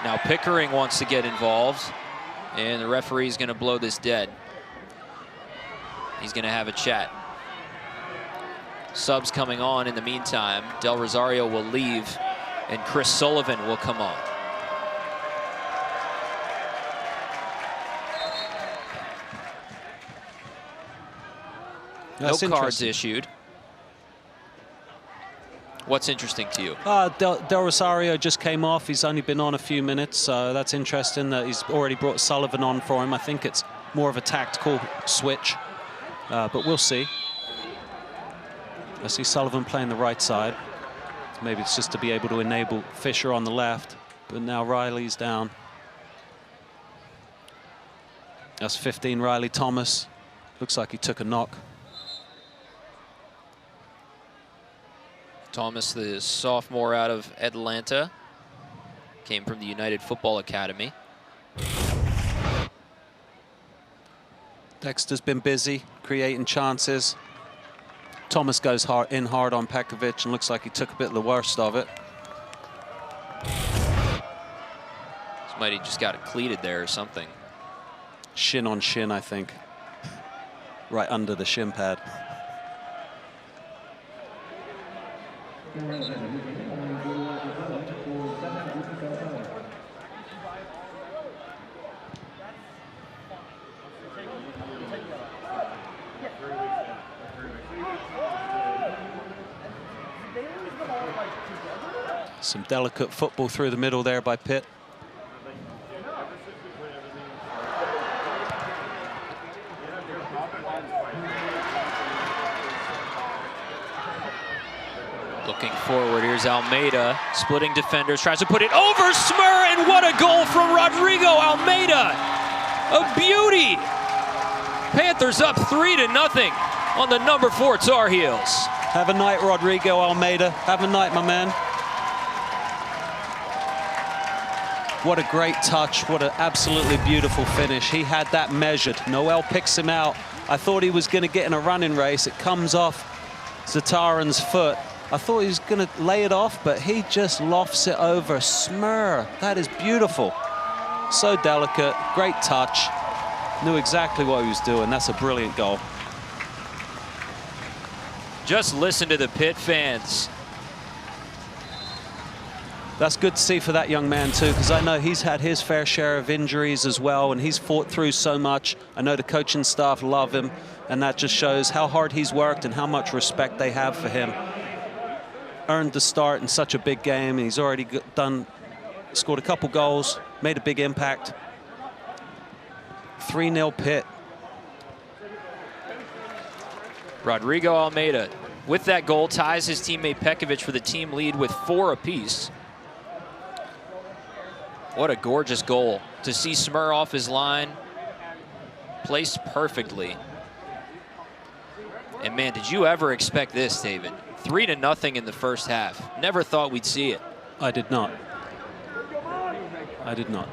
Speaker 2: Now Pickering wants to get involved, and the referee's going to blow this dead. He's going to have a chat. Subs coming on in the meantime. Del Rosario will leave, and Chris Sullivan will come on.
Speaker 1: That's
Speaker 2: no cards issued. What's interesting to you?
Speaker 1: Del Rosario just came off. He's only been on a few minutes, so that's interesting that he's already brought Sullivan on for him. I think it's more of a tactical switch, but we'll see. I see Sullivan playing the right side. Maybe it's just to be able to enable Fisher on the left, but now Riley's down. That's 15, Riley Thomas. Looks like he took a knock.
Speaker 2: Thomas, the sophomore out of Atlanta, came from the United Football Academy.
Speaker 1: Dexter's been busy creating chances. Thomas goes hard on Petkovic and looks like he took a bit of the worst of it.
Speaker 2: Somebody just got it cleated there or something.
Speaker 1: Shin on shin, I think. Right under the shin pad. Some delicate football through the middle there by Pitt.
Speaker 2: Looking forward. Here's Almeida, splitting defenders, tries to put it over Smur, and what a goal from Rodrigo Almeida. A beauty. Panthers up 3-0 on the number 4 Tar Heels.
Speaker 1: Have a night, Rodrigo Almeida. Have a night, my man. What a great touch. What an absolutely beautiful finish. He had that measured. Noel picks him out. I thought he was going to get in a running race. It comes off Zataran's foot. I thought he was going to lay it off, but he just lofts it over. Smur. That is beautiful. So delicate. Great touch. Knew exactly what he was doing. That's a brilliant goal.
Speaker 2: Just listen to the Pitt fans.
Speaker 1: That's good to see for that young man too, because I know he's had his fair share of injuries as well, and he's fought through so much. I know the coaching staff love him, and that just shows how hard he's worked and how much respect they have for him. Earned the start in such a big game, and he's already scored a couple goals, made a big impact. 3-0 Pitt.
Speaker 2: Rodrigo Almeida, with that goal, ties his teammate Pekovic for the team lead with 4 apiece. What a gorgeous goal. To see Smur off his line, placed perfectly. And man, did you ever expect this, David? 3-0 in the first half. Never thought we'd see it.
Speaker 1: I did not. I did not.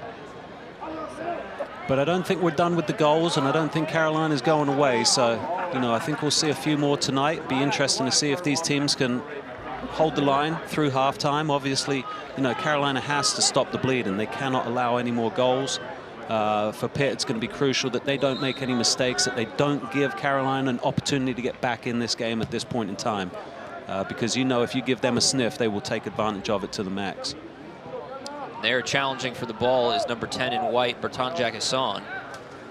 Speaker 1: But I don't think we're done with the goals, and I don't think Carolina's going away. So, you know, I think we'll see a few more tonight. Be interesting to see if these teams can hold the line through halftime. Obviously, you know, Carolina has to stop the bleed, and they cannot allow any more goals. For Pitt, it's going to be crucial that they don't make any mistakes, that they don't give Carolina an opportunity to get back in this game at this point in time. Because, you know, if you give them a sniff, they will take advantage of it to the max.
Speaker 2: There challenging for the ball is number 10 in white, Bertrand Jacquesson,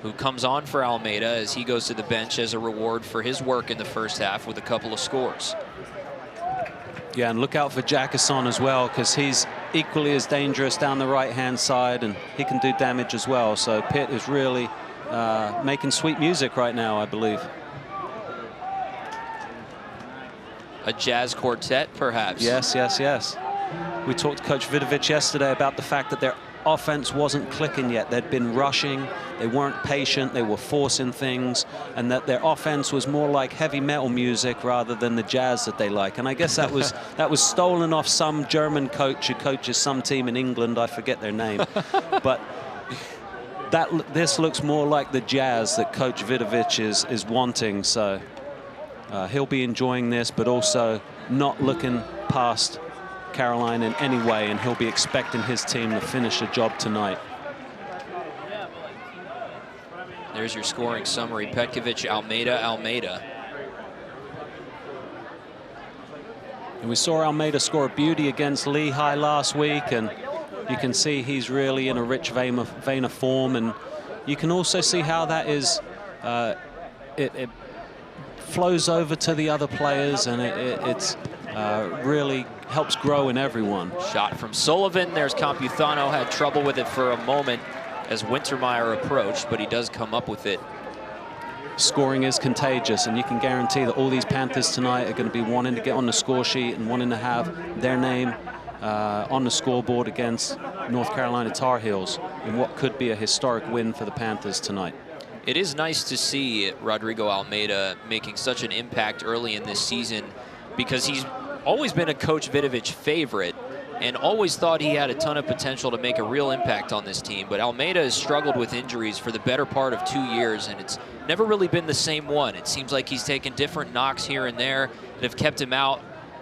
Speaker 2: who comes on for Almeida as he goes to the bench as a reward for his work in the first half with a couple of scores.
Speaker 1: Yeah, and look out for Jacquesson as well, because he's equally as dangerous down the right-hand side, and he can do damage as well. So Pitt is really making sweet music right now, I believe.
Speaker 2: A jazz quartet, perhaps.
Speaker 1: Yes, yes, yes. We talked to Coach Vidovic yesterday about the fact that their offense wasn't clicking yet. They'd been rushing, they weren't patient, they were forcing things, and that their offense was more like heavy metal music rather than the jazz that they like. And I guess that was stolen off some German coach who coaches some team in England. I forget their name. But this looks more like the jazz that Coach Vidovic is wanting. So he'll be enjoying this, but also not looking past Carolina in any way, and he'll be expecting his team to finish the job tonight.
Speaker 2: There's your scoring summary. Petkovic, Almeida, Almeida.
Speaker 1: And we saw Almeida score a beauty against Lehigh last week, and you can see he's really in a rich vein of form, and you can also see how that is it flows over to the other players, and it's really helps grow in everyone.
Speaker 2: Shot from Sullivan. There's Campuzano. Had trouble with it for a moment as Wintermeyer approached, but he does come up with it.
Speaker 1: Scoring is contagious, and you can guarantee that all these Panthers tonight are going to be wanting to get on the score sheet and wanting to have their name on the scoreboard against North Carolina Tar Heels in what could be a historic win for the Panthers tonight.
Speaker 2: It is nice to see Rodrigo Almeida making such an impact early in this season, because he's always been a Coach Vidovic favorite and always thought he had a ton of potential to make a real impact on this team. But Almeida has struggled with injuries for the better part of 2 years, and it's never really been the same one. It seems like he's taken different knocks here and there that have kept him out.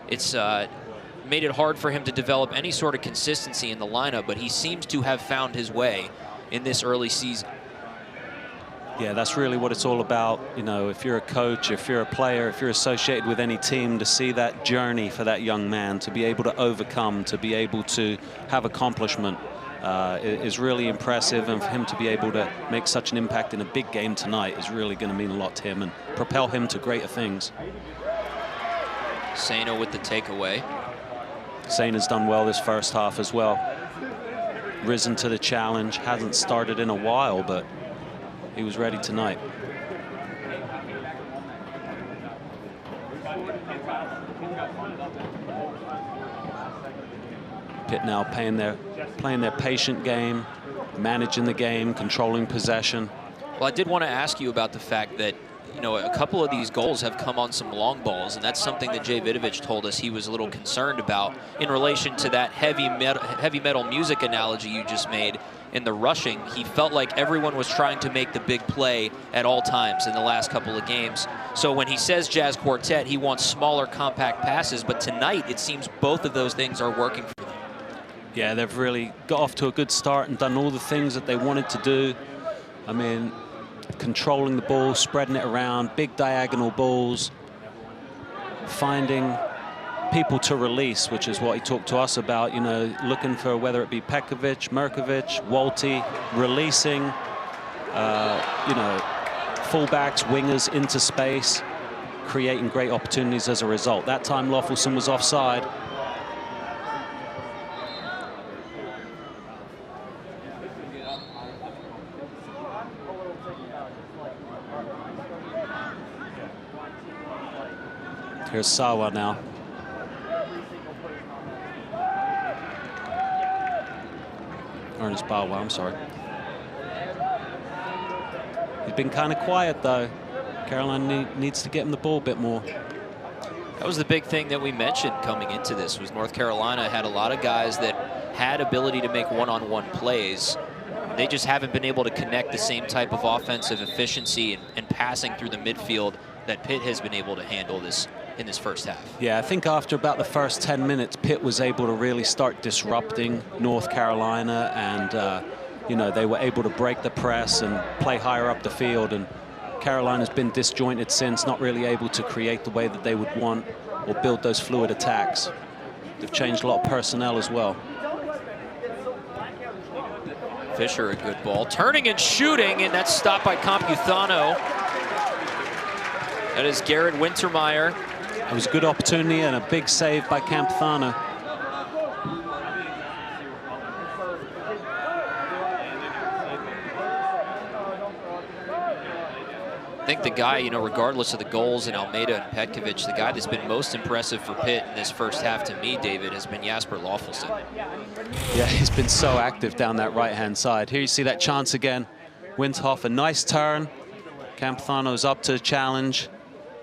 Speaker 2: It's made it hard for him to develop any sort of consistency in the lineup, but he seems to have found his way in this early season.
Speaker 1: Yeah, that's really what it's all about. You know, if you're a coach, if you're a player, if you're associated with any team, to see that journey for that young man, to be able to overcome, to be able to have accomplishment is really impressive. And for him to be able to make such an impact in a big game tonight is really going to mean a lot to him and propel him to greater things.
Speaker 2: Sano with the takeaway.
Speaker 1: Sano's done well this first half as well. Risen to the challenge, hasn't started in a while, but he was ready tonight. Pitt now playing their patient game, managing the game, controlling possession.
Speaker 2: Well, I did want to ask you about the fact that, you know, a couple of these goals have come on some long balls, and that's something that Jay Vidovich told us he was a little concerned about in relation to that heavy metal music analogy you just made. In the rushing, he felt like everyone was trying to make the big play at all times in the last couple of games. So when he says jazz quartet, he wants smaller, compact passes, but tonight it seems both of those things are working for them.
Speaker 1: Yeah, they've really got off to a good start and done all the things that they wanted to do. I mean, controlling the ball, spreading it around, big diagonal balls, finding people to release, which is what he talked to us about, you know, looking for whether it be Petkovic, Merkovic, Walty, releasing, you know, fullbacks, wingers into space, creating great opportunities as a result. That time Loffelson was offside. Here's Sawa now. Ernest Barwell, I'm sorry. He's been kind of quiet, though. Carolina needs to get him the ball a bit more.
Speaker 2: That was the big thing that we mentioned coming into this, was North Carolina had a lot of guys that had ability to make one-on-one plays. They just haven't been able to connect the same type of offensive efficiency and passing through the midfield that Pitt has been able to handle in this first half.
Speaker 1: Yeah, I think after about the first 10 minutes, Pitt was able to really start disrupting North Carolina, and you know, they were able to break the press and play higher up the field, and Carolina's been disjointed since, not really able to create the way that they would want or build those fluid attacks. They've changed a lot of personnel as well.
Speaker 2: Fisher, a good ball. Turning and shooting, and that's stopped by Campuzano. That is Garrett Wintermeyer.
Speaker 1: It was a good opportunity and a big save by Campuzano.
Speaker 2: I think the guy, you know, regardless of the goals in Almeida and Petkovic, the guy that's been most impressive for Pitt in this first half to me, David, has been Jasper Loffelson.
Speaker 1: Yeah, he's been so active down that right-hand side. Here you see that chance again. Windhoff, a nice turn. Campuzano's up to the challenge,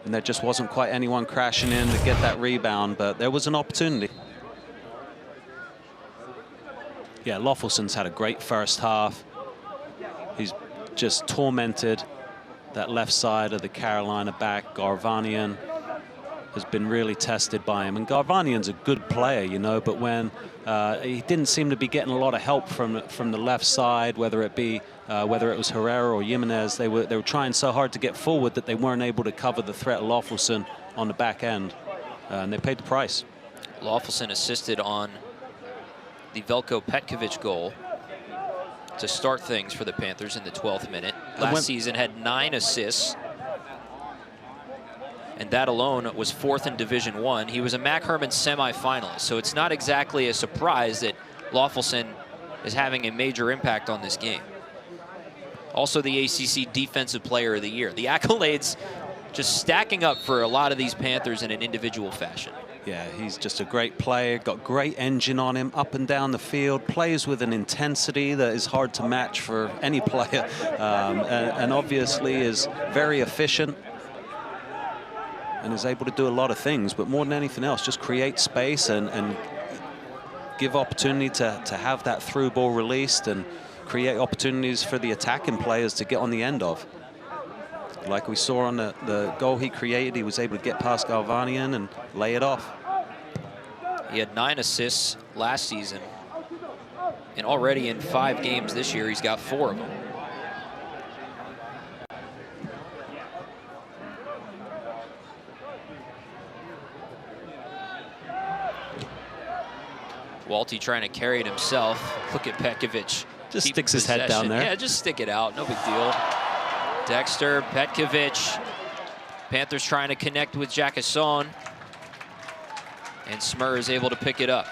Speaker 1: and there just wasn't quite anyone crashing in to get that rebound, but there was an opportunity. Yeah, Loffelson's had a great first half. He's just tormented that left side of the Carolina back. Garvanian has been really tested by him, and Garvanian's a good player, you know, but when he didn't seem to be getting a lot of help from the left side, whether it was Herrera or Jimenez, they were trying so hard to get forward that they weren't able to cover the threat of Loffelson on the back end, and they paid the price.
Speaker 2: Loffelson assisted on the Veljko Petkovic goal to start things for the Panthers in the 12th minute. Last season had 9 assists, and that alone was 4th in Division I. He was a Mac Hermann semifinalist, so it's not exactly a surprise that Loffelson is having a major impact on this game. Also the ACC Defensive Player of the Year. The accolades just stacking up for a lot of these Panthers in an individual fashion.
Speaker 1: Yeah, he's just a great player, got great engine on him, up and down the field, plays with an intensity that is hard to match for any player, and obviously is very efficient and is able to do a lot of things, but more than anything else, just create space and give opportunity to have that through ball released and create opportunities for the attacking players to get on the end of. Like we saw on the goal he created, he was able to get past Galvanian and lay it off.
Speaker 2: He had 9 assists last season, and already in 5 games this year, he's got 4 of them. Walty trying to carry it himself. Look at Petkovic.
Speaker 1: Just sticks his head down there.
Speaker 2: Yeah, just stick it out. No big deal. Dexter, Petkovic. Panthers trying to connect with Jacasson. And Smur is able to pick it up.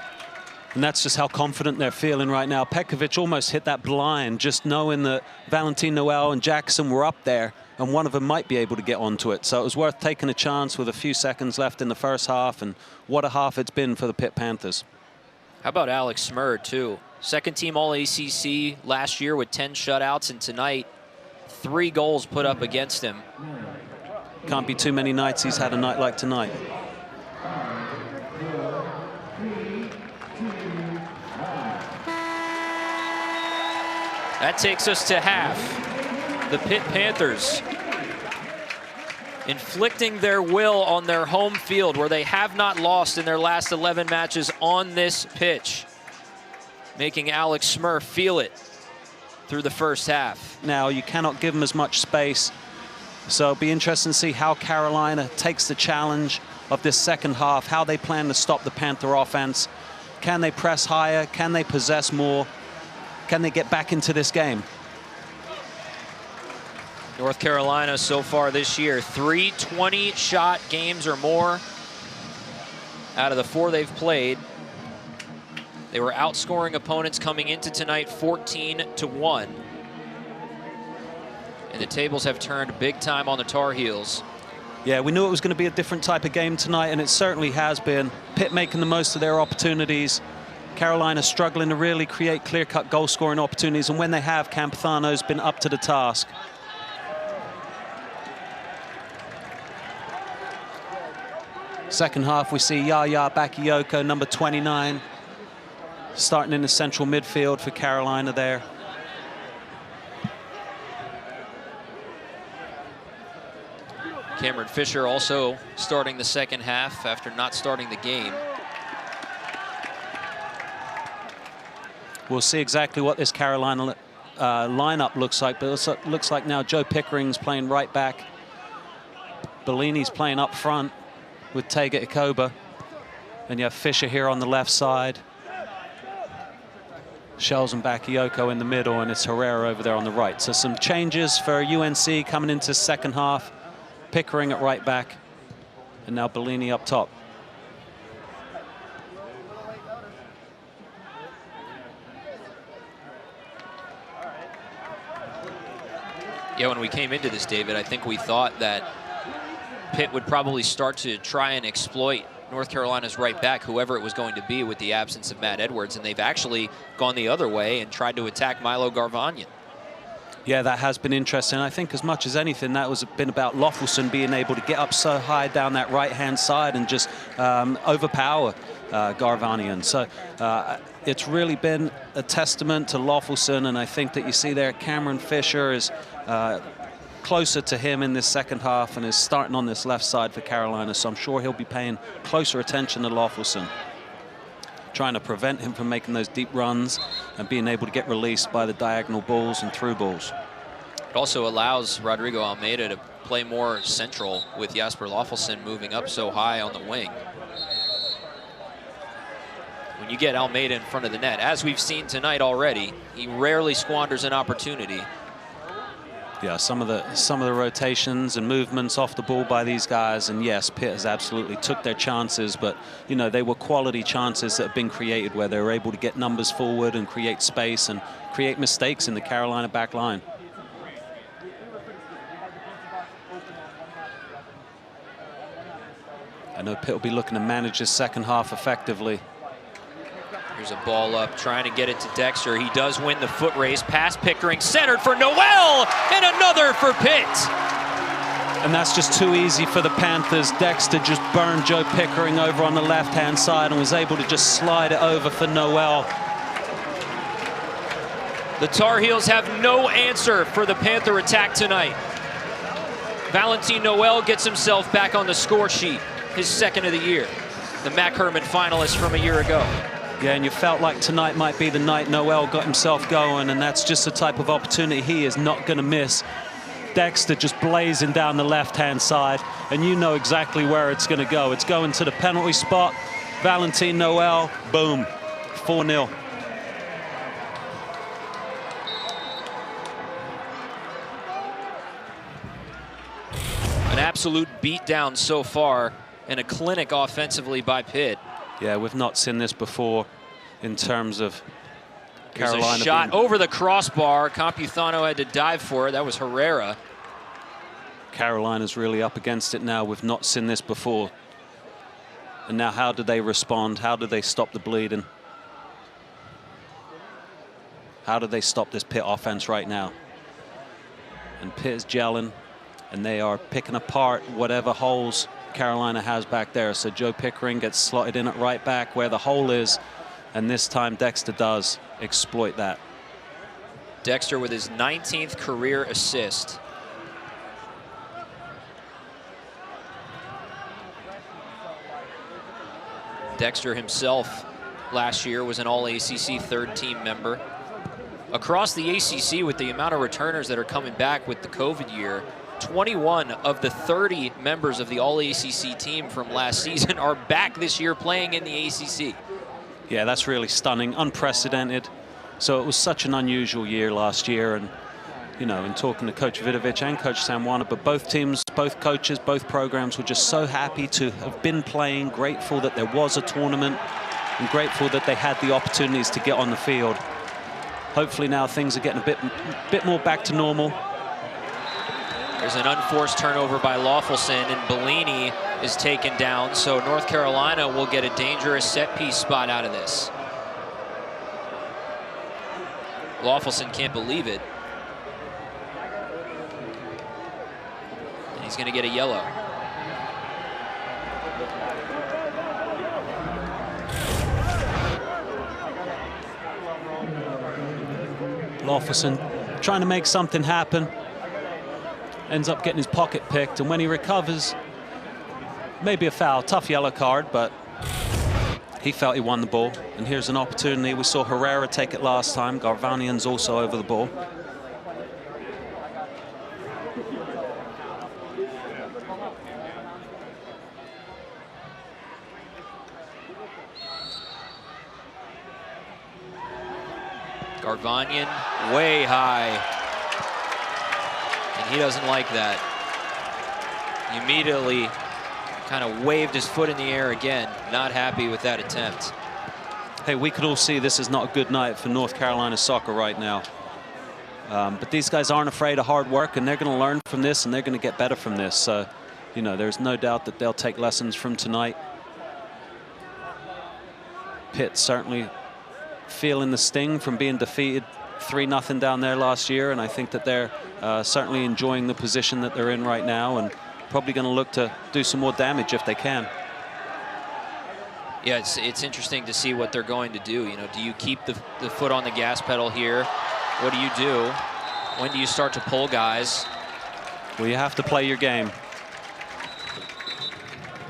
Speaker 1: And that's just how confident they're feeling right now. Petkovic almost hit that blind, just knowing that Valentin Noel and Jackson were up there, and one of them might be able to get onto it. So it was worth taking a chance with a few seconds left in the first half, and what a half it's been for the Pitt Panthers.
Speaker 2: How about Alex Smurd, too? Second team All-ACC last year with 10 shutouts, and tonight, 3 goals put up against him.
Speaker 1: Can't be too many nights he's had a night like tonight.
Speaker 2: That takes us to half. The Pitt Panthers inflicting their will on their home field, where they have not lost in their last 11 matches on this pitch, making Alex Smurf feel it through the first half.
Speaker 1: Now, you cannot give him as much space, so it'll be interesting to see how Carolina takes the challenge of this second half, how they plan to stop the Panther offense. Can they press higher? Can they possess more? Can they get back into this game?
Speaker 2: North Carolina so far this year, 3 20-shot games or more out of the 4 they've played. They were outscoring opponents coming into tonight 14-1. And the tables have turned big time on the Tar Heels.
Speaker 1: Yeah, we knew it was going to be a different type of game tonight, and it certainly has been. Pitt making the most of their opportunities. Carolina struggling to really create clear-cut goal-scoring opportunities, and when they have, Campazano's been up to the task. Second half, we see Yaya Bakayoko, number 29, starting in the central midfield for Carolina there.
Speaker 2: Cameron Fisher also starting the second half after not starting the game.
Speaker 1: We'll see exactly what this Carolina lineup looks like, but it looks like now Joe Pickering's playing right back. Bellini's playing up front with Tega Ikoba. And you have Fisher here on the left side. Shells and Bakayoko in the middle, and it's Herrera over there on the right. So some changes for UNC coming into second half. Pickering at right back, and now Bellini up top.
Speaker 2: Yeah, when we came into this, David, I think we thought that Pitt would probably start to try and exploit North Carolina's right back, whoever it was going to be, with the absence of Matt Edwards, and they've actually gone the other way and tried to attack Milo Garvanyan.
Speaker 1: Yeah, that has been interesting. I think as much as anything, that was been about Loffelson being able to get up so high down that right-hand side and just overpower Garvanyan. So it's really been a testament to Loffelson, and I think that you see there Cameron Fisher is closer to him in this second half and is starting on this left side for Carolina, so I'm sure he'll be paying closer attention to Loffelson, trying to prevent him from making those deep runs and being able to get released by the diagonal balls and through balls.
Speaker 2: It also allows Rodrigo Almeida to play more central with Jasper Loffelson moving up so high on the wing. When you get Almeida in front of the net, as we've seen tonight already, he rarely squanders an opportunity.
Speaker 1: Yeah, some of the rotations and movements off the ball by these guys, and yes, Pitt has absolutely took their chances, but you know, they were quality chances that have been created where they were able to get numbers forward and create space and create mistakes in the Carolina back line. I know Pitt will be looking to manage this second half effectively.
Speaker 2: Here's a ball up, trying to get it to Dexter. He does win the foot race. Pass Pickering, centered for Noel, and another for Pitt.
Speaker 1: And that's just too easy for the Panthers. Dexter just burned Joe Pickering over on the left-hand side and was able to just slide it over for Noel.
Speaker 2: The Tar Heels have no answer for the Panther attack tonight. Valentin Noel gets himself back on the score sheet, his second of the year. The Mac Herman finalist from a year ago.
Speaker 1: Yeah, and you felt like tonight might be the night Noel got himself going, and that's just the type of opportunity he is not going to miss. Dexter just blazing down the left-hand side, and you know exactly where it's going to go. It's going to the penalty spot. Valentin Noel, boom, 4-0.
Speaker 2: An absolute beatdown so far, and a clinic offensively by Pitt.
Speaker 1: Yeah, we've not seen this before in terms of Carolina.
Speaker 2: There's a shot over the crossbar. Campuzano had to dive for it. That was Herrera.
Speaker 1: Carolina's really up against it now. We've not seen this before. And now how do they respond? How do they stop the bleeding? How do they stop this Pitt offense right now? And Pitt is gelling, and they are picking apart whatever holes Carolina has back there. So Joe Pickering gets slotted in at right back where the hole is, and this time Dexter does exploit that.
Speaker 2: Dexter with his 19th career assist. Dexter himself last year was an All-ACC third-team member. Across the ACC, with the amount of returners that are coming back with the COVID year, 21 of the 30 members of the All-ACC team from last season are back this year playing in the ACC.
Speaker 1: Yeah, that's really stunning, unprecedented. So it was such an unusual year last year, and you know, in talking to Coach Vidovich and Coach Samwana, but both teams, both coaches, both programs were just so happy to have been playing, grateful that there was a tournament, and grateful that they had the opportunities to get on the field. Hopefully now things are getting a bit more back to normal.
Speaker 2: There's an unforced turnover by Lawfulson, and Bellini is taken down, so North Carolina will get a dangerous set-piece spot out of this. Lawfulson can't believe it. And he's going to get a yellow.
Speaker 1: Lawfulson trying to make something happen. Ends up getting his pocket picked, and when he recovers, maybe a foul, tough yellow card, but he felt he won the ball. And here's an opportunity. We saw Herrera take it last time. Garvanian's also over the ball.
Speaker 2: Garvanian way high, and he doesn't like that. He immediately kind of waved his foot in the air again, not happy with that attempt.
Speaker 1: Hey, we could all see this is not a good night for North Carolina soccer right now. But these guys aren't afraid of hard work, and they're going to learn from this, and they're going to get better from this. So, you know, there's no doubt that they'll take lessons from tonight. Pitt certainly feeling the sting from being defeated 3-0 down there last year, and I think that they're certainly enjoying the position that they're in right now, and probably going to look to do some more damage if they can.
Speaker 2: Yeah, it's interesting to see what they're going to do. You know, do you keep the foot on the gas pedal here? What do you do? When do you start to pull guys?
Speaker 1: Well, you have to play your game.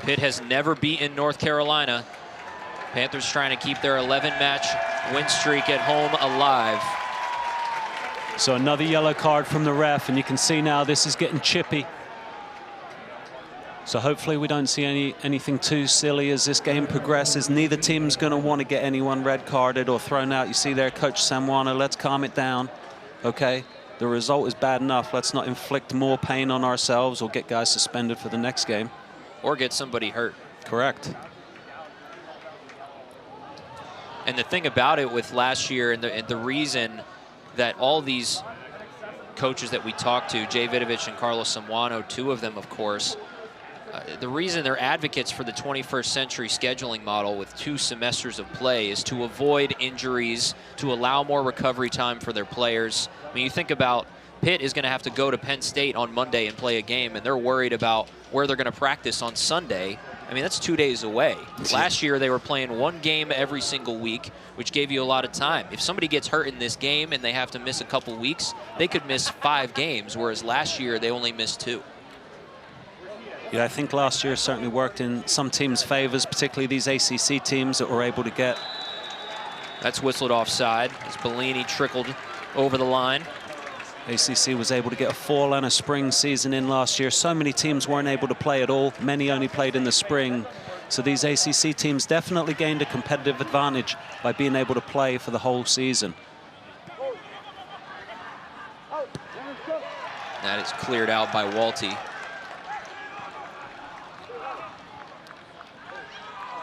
Speaker 2: Pitt has never beaten North Carolina. Panthers trying to keep their 11-match win streak at home alive.
Speaker 1: So another yellow card from the ref, and you can see now this is getting chippy. So hopefully we don't see anything too silly as this game progresses. Neither team's going to want to get anyone red carded or thrown out. You see there, Coach Samwana, let's calm it down. Okay, the result is bad enough. Let's not inflict more pain on ourselves or get guys suspended for the next game.
Speaker 2: Or get somebody hurt.
Speaker 1: Correct.
Speaker 2: And the thing about it with last year, and the reason that all these coaches that we talked to, Jay Vidovich and Carlos Samwano, two of them, of course, the reason they're advocates for the 21st century scheduling model with 2 semesters of play is to avoid injuries, to allow more recovery time for their players. I mean, you think about Pitt is going to have to go to Penn State on Monday and play a game, and they're worried about where they're going to practice on Sunday. I mean, that's 2 days away. Last year, they were playing 1 game every single week, which gave you a lot of time. If somebody gets hurt in this game and they have to miss a couple weeks, they could miss 5 games, whereas last year they only missed 2.
Speaker 1: Yeah, I think last year certainly worked in some teams' favors, particularly these ACC teams that were able to get.
Speaker 2: That's whistled offside as Bellini trickled over the line.
Speaker 1: ACC was able to get a fall and a spring season in last year. So many teams weren't able to play at all. Many only played in the spring. So these ACC teams definitely gained a competitive advantage by being able to play for the whole season.
Speaker 2: That is cleared out by Walty.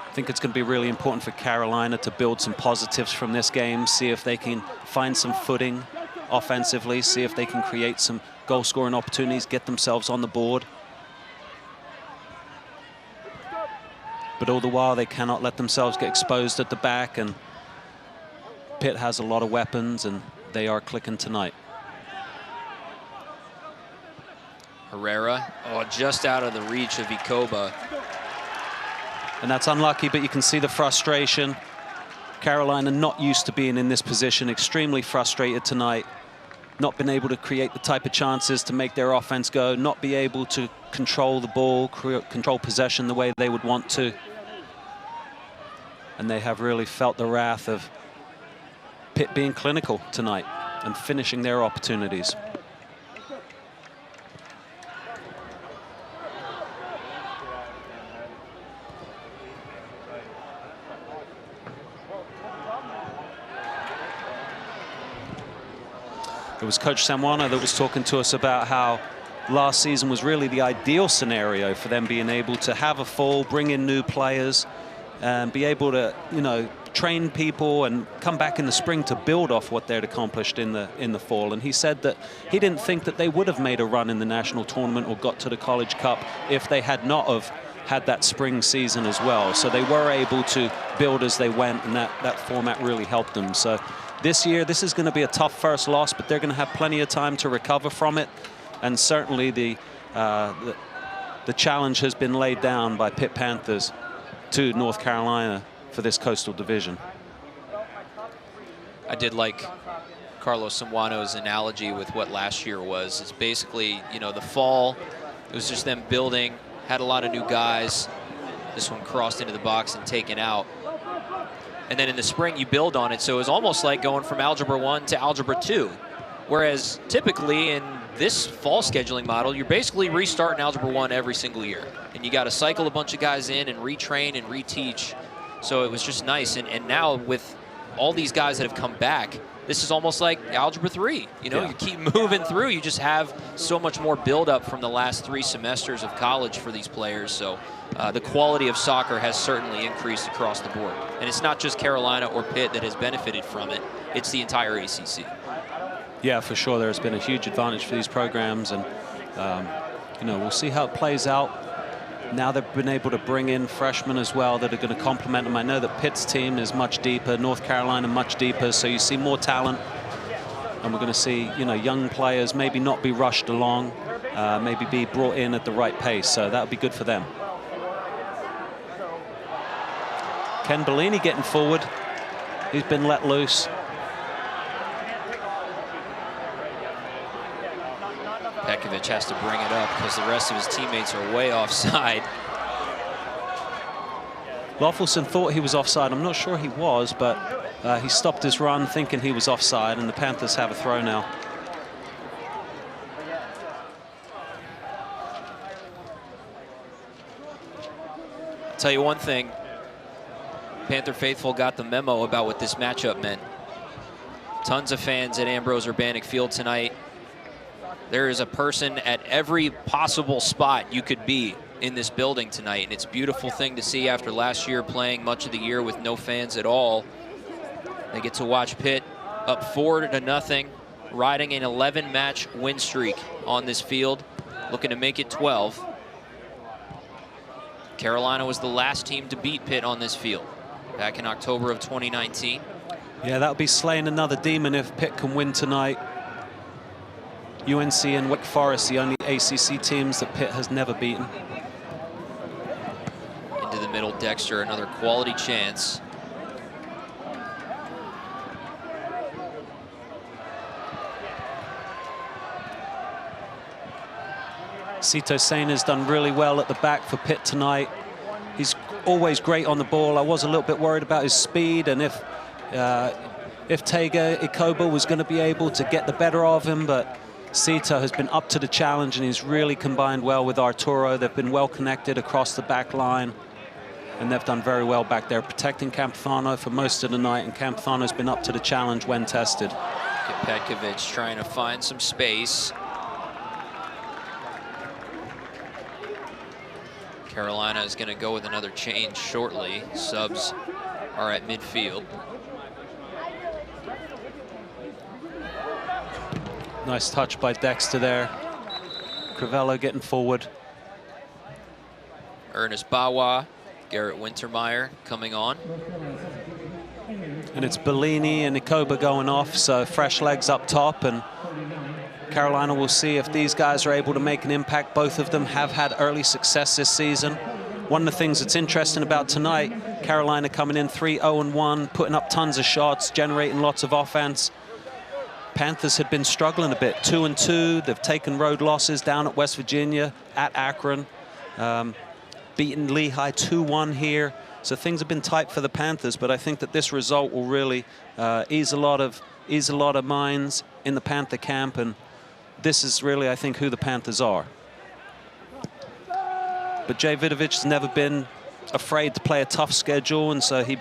Speaker 1: I think it's going to be really important for Carolina to build some positives from this game, see if they can find some footing offensively, see if they can create some goal-scoring opportunities, get themselves on the board. But all the while, they cannot let themselves get exposed at the back, and Pitt has a lot of weapons, and they are clicking tonight.
Speaker 2: Herrera, just out of the reach of Ikoba.
Speaker 1: And that's unlucky, but you can see the frustration. Carolina not used to being in this position, extremely frustrated tonight. Not been able to create the type of chances to make their offense go, not be able to control the ball, control possession the way they would want to. And they have really felt the wrath of Pitt being clinical tonight and finishing their opportunities. It was Coach Samuano that was talking to us about how last season was really the ideal scenario for them being able to have a fall, bring in new players, and be able to, you know, train people and come back in the spring to build off what they'd accomplished in the fall. And he said that he didn't think that they would have made a run in the national tournament or got to the College Cup if they had not have had that spring season as well. So they were able to build as they went, and that format really helped them. So this year, this is going to be a tough first loss, but they're going to have plenty of time to recover from it. And certainly the challenge has been laid down by Pitt Panthers to North Carolina for this Coastal Division.
Speaker 2: I did like Carlos Samuano's analogy with what last year was. It's basically, you know, the fall, it was just them building, had a lot of new guys. This one crossed into the box and taken out. And then in the spring, you build on it. So it was almost like going from Algebra 1 to Algebra 2. Whereas typically in this fall scheduling model, you're basically restarting Algebra 1 every single year. And you got to cycle a bunch of guys in and retrain and reteach. So it was just nice. And now with all these guys that have come back, this is almost like Algebra 3. You know, you keep moving through. You just have so much more buildup from the last 3 semesters of college for these players. So the quality of soccer has certainly increased across the board. And it's not just Carolina or Pitt that has benefited from it. It's the entire ACC.
Speaker 1: Yeah, for sure. There's been a huge advantage for these programs. And, you know, we'll see how it plays out. Now they've been able to bring in freshmen as well that are going to complement them. I know that Pitt's team is much deeper, North Carolina much deeper, so you see more talent. And we're going to see, you know, young players maybe not be rushed along, maybe be brought in at the right pace. So that would be good for them. Ken Bellini getting forward. He's been let loose.
Speaker 2: Pekovic has to bring it up because the rest of his teammates are way offside.
Speaker 1: Loffelson thought he was offside. I'm not sure he was, but he stopped his run thinking he was offside, and the Panthers have a throw now.
Speaker 2: I'll tell you one thing. Panther faithful got the memo about what this matchup meant. Tons of fans at Ambrose Urbanic Field tonight. There is a person at every possible spot you could be in this building tonight, and it's a beautiful thing to see after last year playing much of the year with no fans at all. They get to watch Pitt up 4-0, riding an 11-match win streak on this field, looking to make it 12. Carolina was the last team to beat Pitt on this field back in October of 2019.
Speaker 1: Yeah, that'll be slaying another demon if Pitt can win tonight. UNC and Wake Forest, the only ACC teams that Pitt has never beaten.
Speaker 2: Into the middle, Dexter, another quality chance.
Speaker 1: Sito Sain has done really well at the back for Pitt tonight. He's always great on the ball. I was a little bit worried about his speed, and if Tega Ikoba was going to be able to get the better of him, but Sito has been up to the challenge, and he's really combined well with Arturo. They've been well connected across the back line, and they've done very well back there, protecting Campazano for most of the night, and Campazano's been up to the challenge when tested.
Speaker 2: Petkovic trying to find some space. Carolina is going to go with another change shortly. Subs are at midfield.
Speaker 1: Nice touch by Dexter there. Crivello getting forward.
Speaker 2: Ernest Bawa, Garrett Wintermeyer coming on.
Speaker 1: And it's Bellini and Ikoba going off, so fresh legs up top, and Carolina will see if these guys are able to make an impact. Both of them have had early success this season. One of the things that's interesting about tonight, Carolina coming in 3-0-1, putting up tons of shots, generating lots of offense. Panthers had been struggling a bit, 2-2. They've taken road losses down at West Virginia, at Akron, beaten Lehigh 2-1 here. So things have been tight for the Panthers, but I think that this result will really ease a lot of minds in the Panther camp, and this is really, I think, who the Panthers are. But Jay Vidovich has never been afraid to play a tough schedule, and so he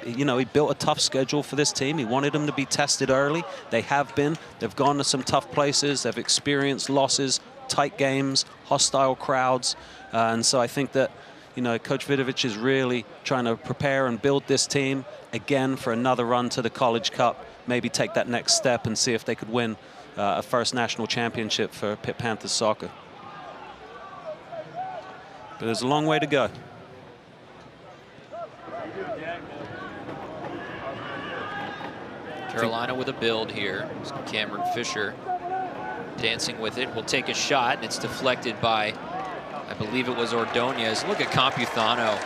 Speaker 1: built a tough schedule for this team. He wanted them to be tested early. They have been. They've gone to some tough places. They've experienced losses, tight games, hostile crowds, and so I think that Coach Vidovich is really trying to prepare and build this team again for another run to the College Cup, maybe take that next step and see if they could win a first national championship for Pitt Panthers soccer. But there's a long way to go.
Speaker 2: Carolina with a build here. Cameron Fisher dancing with it. Will take a shot, and it's deflected by, I believe it was Ordonez. Look at Campuzano.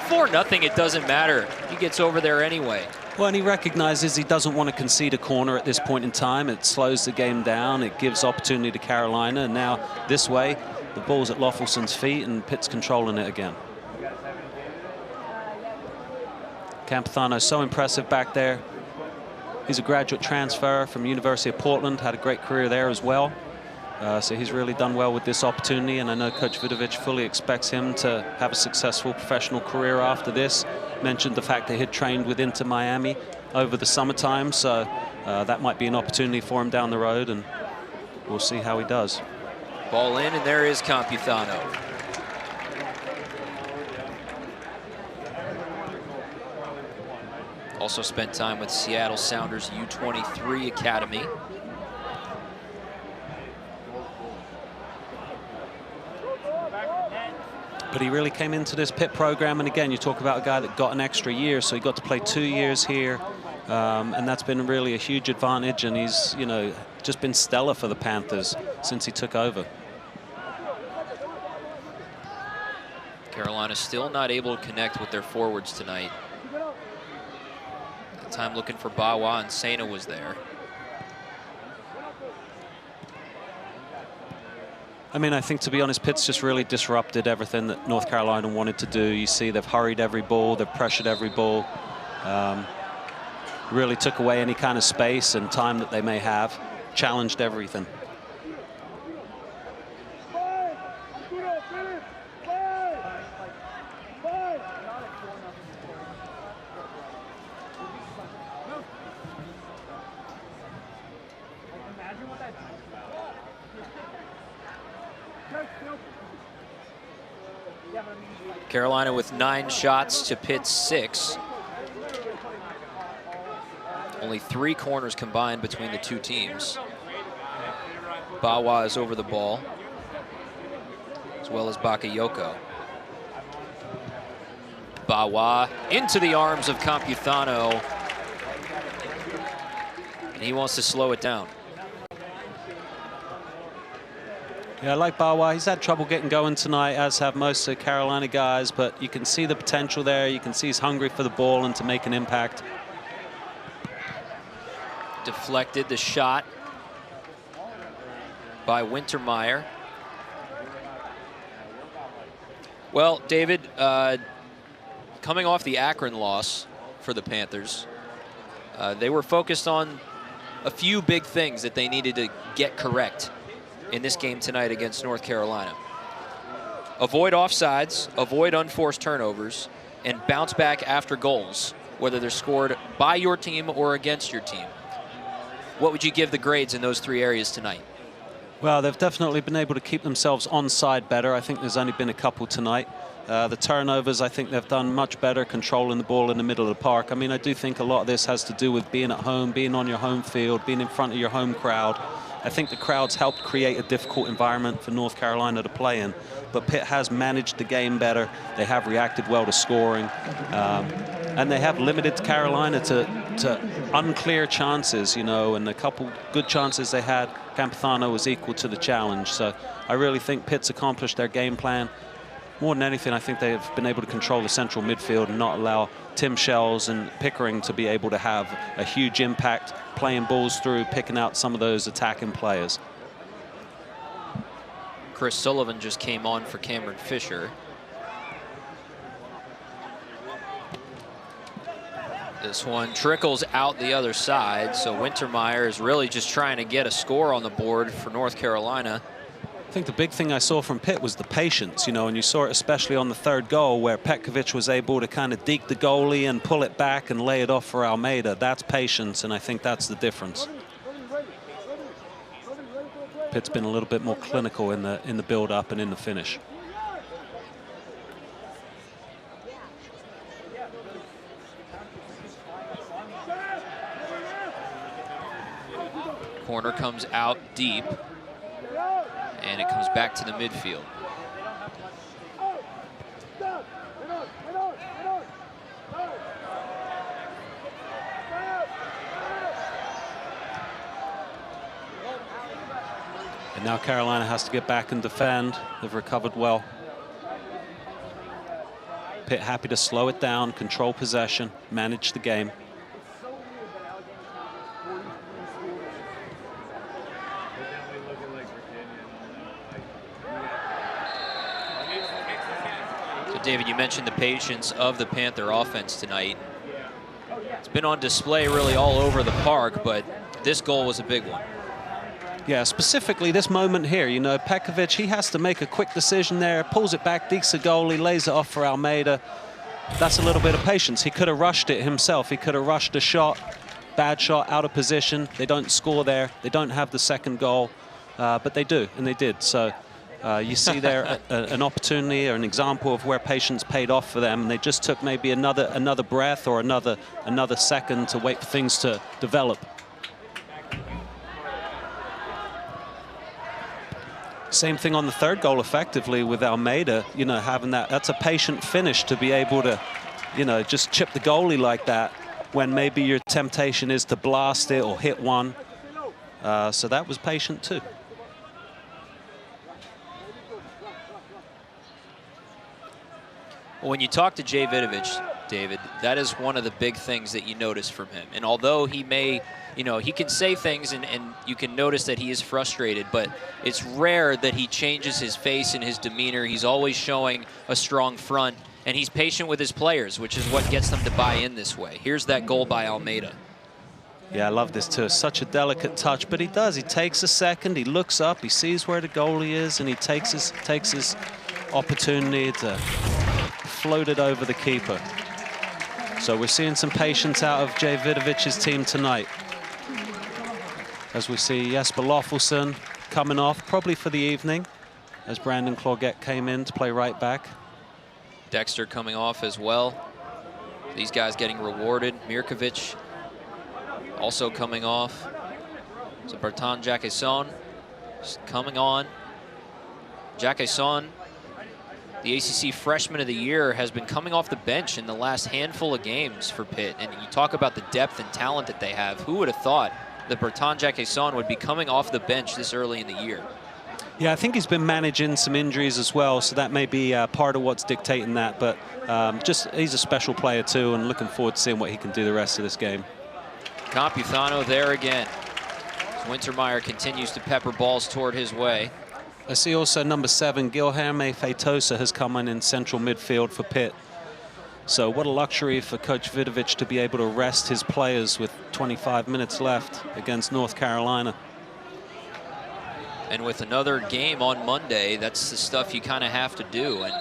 Speaker 2: 4-0, it doesn't matter. He gets over there anyway.
Speaker 1: Well, and he recognizes he doesn't want to concede a corner at this point in time. It slows the game down. It gives opportunity to Carolina. And now this way, the ball's at Loffelson's feet, and Pitt's controlling it again. Campuzano, so impressive back there. He's a graduate transfer from University of Portland, had a great career there as well. So he's really done well with this opportunity, and I know Coach Vidovich fully expects him to have a successful professional career after this. Mentioned the fact that he'd trained with Inter Miami over the summertime, so that might be an opportunity for him down the road, and we'll see how he does.
Speaker 2: Ball in, and there is Campuzano. Also spent time with Seattle Sounders U23 Academy.
Speaker 1: But he really came into this Pitt program, and again, you talk about a guy that got an extra year, so he got to play 2 years here, and that's been really a huge advantage, and he's, just been stellar for the Panthers since he took over.
Speaker 2: Carolina still not able to connect with their forwards tonight. At the time looking for Bawa, and Sena was there.
Speaker 1: I mean, I think, to be honest, Pitt's just really disrupted everything that North Carolina wanted to do. You see, they've hurried every ball, they've pressured every ball, really took away any kind of space and time that they may have, challenged everything.
Speaker 2: Carolina with 9 shots to Pitt's 6. Only 3 corners combined between the two teams. Bawa is over the ball, as well as Bakayoko. Bawa into the arms of Campuzano, and he wants to slow it down.
Speaker 1: Yeah, I like Bawa. He's had trouble getting going tonight, as have most of the Carolina guys, but you can see the potential there. You can see he's hungry for the ball and to make an impact.
Speaker 2: Deflected the shot by Wintermeyer. Well, David, coming off the Akron loss for the Panthers, they were focused on a few big things that they needed to get correct in this game tonight against North Carolina. Avoid offsides, avoid unforced turnovers, and bounce back after goals, whether they're scored by your team or against your team. What would you give the grades in those 3 areas tonight?
Speaker 1: Well, they've definitely been able to keep themselves onside better. I think there's only been a couple tonight. The turnovers, I think they've done much better controlling the ball in the middle of the park. I mean, I do think a lot of this has to do with being at home, being on your home field, being in front of your home crowd. I think the crowds helped create a difficult environment for North Carolina to play in, but Pitt has managed the game better. They have reacted well to scoring, and they have limited Carolina to to unclear chances, you know, and a couple good chances they had, Campuzano was equal to the challenge. So I really think Pitt's accomplished their game plan. More than anything, I think they've been able to control the central midfield and not allow Tim Shells and Pickering to be able to have a huge impact, playing balls through, picking out some of those attacking players.
Speaker 2: Chris Sullivan just came on for Cameron Fisher. This one trickles out the other side, so Wintermeyer is really just trying to get a score on the board for North Carolina.
Speaker 1: I think the big thing I saw from Pitt was the patience, you know, and you saw it especially on the third goal where Petkovic was able to kind of deke the goalie and pull it back and lay it off for Almeida. That's patience, and I think that's the difference. Pitt's been a little bit more clinical in the build-up and in the finish.
Speaker 2: Corner comes out deep, and it comes back to the midfield.
Speaker 1: And now Carolina has to get back and defend. They've recovered well. Pitt happy to slow it down, control possession, manage the game.
Speaker 2: So David, you mentioned the patience of the Panther offense tonight. It's been on display really all over the park, but this goal was a big one.
Speaker 1: Yeah, specifically this moment here, you know, Petkovic, he has to make a quick decision there, pulls it back, dekes the goalie, lays it off for Almeida. That's a little bit of patience. He could have rushed it himself. He could have rushed a shot, bad shot, out of position. They don't score there. They don't have the second goal, but they do, and they did. So you see there an opportunity or an example of where patience paid off for them, and they just took maybe another breath or another second to wait for things to develop. Same thing on the third goal effectively with Almeida, you know, having that's a patient finish to be able to, you know, just chip the goalie like that when maybe your temptation is to blast it or hit one. So that was patient too.
Speaker 2: When you talk to Jay Vidovich, David, that is one of the big things that you notice from him. And although he may, you know, he can say things and you can notice that he is frustrated, but it's rare that he changes his face and his demeanor. He's always showing a strong front, and he's patient with his players, which is what gets them to buy in this way. Here's that goal by Almeida.
Speaker 1: Yeah, I love this too. Such a delicate touch, but he does. He takes a second, he looks up, he sees where the goalie is, and he takes his opportunity to float it over the keeper. So we're seeing some patience out of Jay Vidovich's team tonight. As we see Jesper Loffelson coming off, probably for the evening, as Brandon Claugette came in to play right back.
Speaker 2: Dexter coming off as well. These guys getting rewarded. Mirkovic also coming off. So Bertrand Jacquesson coming on. Jacquesson, the ACC Freshman of the Year, has been coming off the bench in the last handful of games for Pitt. And you talk about the depth and talent that they have. Who would have thought that Bertrand Jacquesson would be coming off the bench this early in the year?
Speaker 1: Yeah, I think he's been managing some injuries as well, so that may be part of what's dictating that. But just he's a special player too, and looking forward to seeing what he can do the rest of this game.
Speaker 2: Campuzano there again. Wintermeyer continues to pepper balls toward his way.
Speaker 1: I see also number 7, Guilherme Feitosa, has come in central midfield for Pitt. So what a luxury for Coach Vidovich to be able to rest his players with 25 minutes left against North Carolina.
Speaker 2: And with another game on Monday, that's the stuff you kind of have to do. And,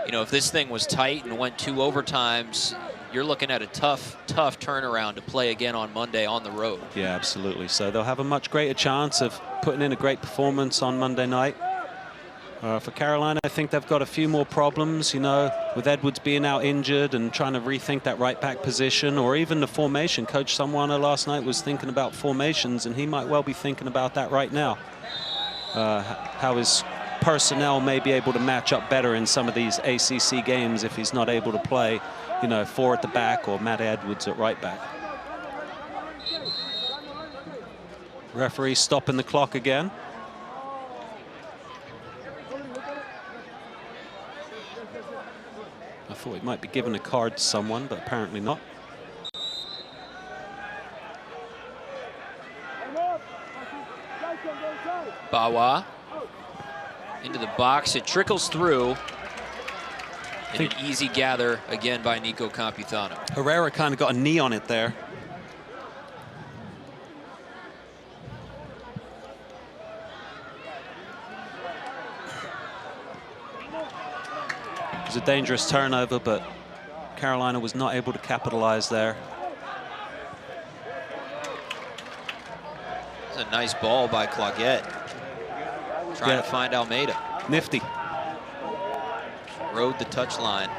Speaker 2: you know, if this thing was tight and went 2 overtimes, you're looking at a tough turnaround to play again on Monday on the road.
Speaker 1: Yeah, absolutely. So they'll have a much greater chance of putting in a great performance on Monday night. For Carolina, I think they've got a few more problems, you know, with Edwards being out injured and trying to rethink that right back position, or even the formation. Coach Sumwana last night was thinking about formations, and he might well be thinking about that right now. How his personnel may be able to match up better in some of these ACC games if he's not able to play, you know, 4 at the back or Matt Edwards at right back. Referee stopping the clock again. I thought he might be giving a card to someone, but apparently not.
Speaker 2: Bawa into the box. It trickles through. And an easy gather again by Nico Campuzano.
Speaker 1: Herrera kind of got a knee on it there. It was a dangerous turnover, but Carolina was not able to capitalize there.
Speaker 2: It's a nice ball by Claggett. Trying to find Almeida.
Speaker 1: Nifty.
Speaker 2: Rode the touch line.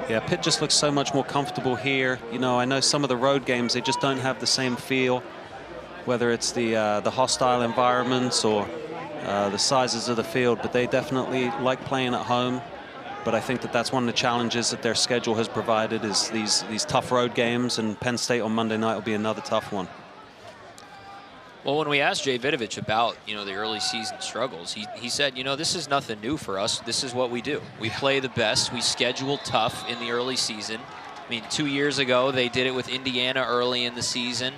Speaker 1: Yeah, Pitt just looks so much more comfortable here. You know, I know some of the road games, they just don't have the same feel, whether it's the hostile environments or the sizes of the field, but they definitely like playing at home. But I think that that's one of the challenges that their schedule has provided, is these tough road games, and Penn State on Monday night will be another tough one.
Speaker 2: Well, when we asked Jay Vidovich about, the early season struggles, he said, this is nothing new for us. This is what we do. We play the best. We schedule tough in the early season. I mean, 2 years ago, they did it with Indiana early in the season.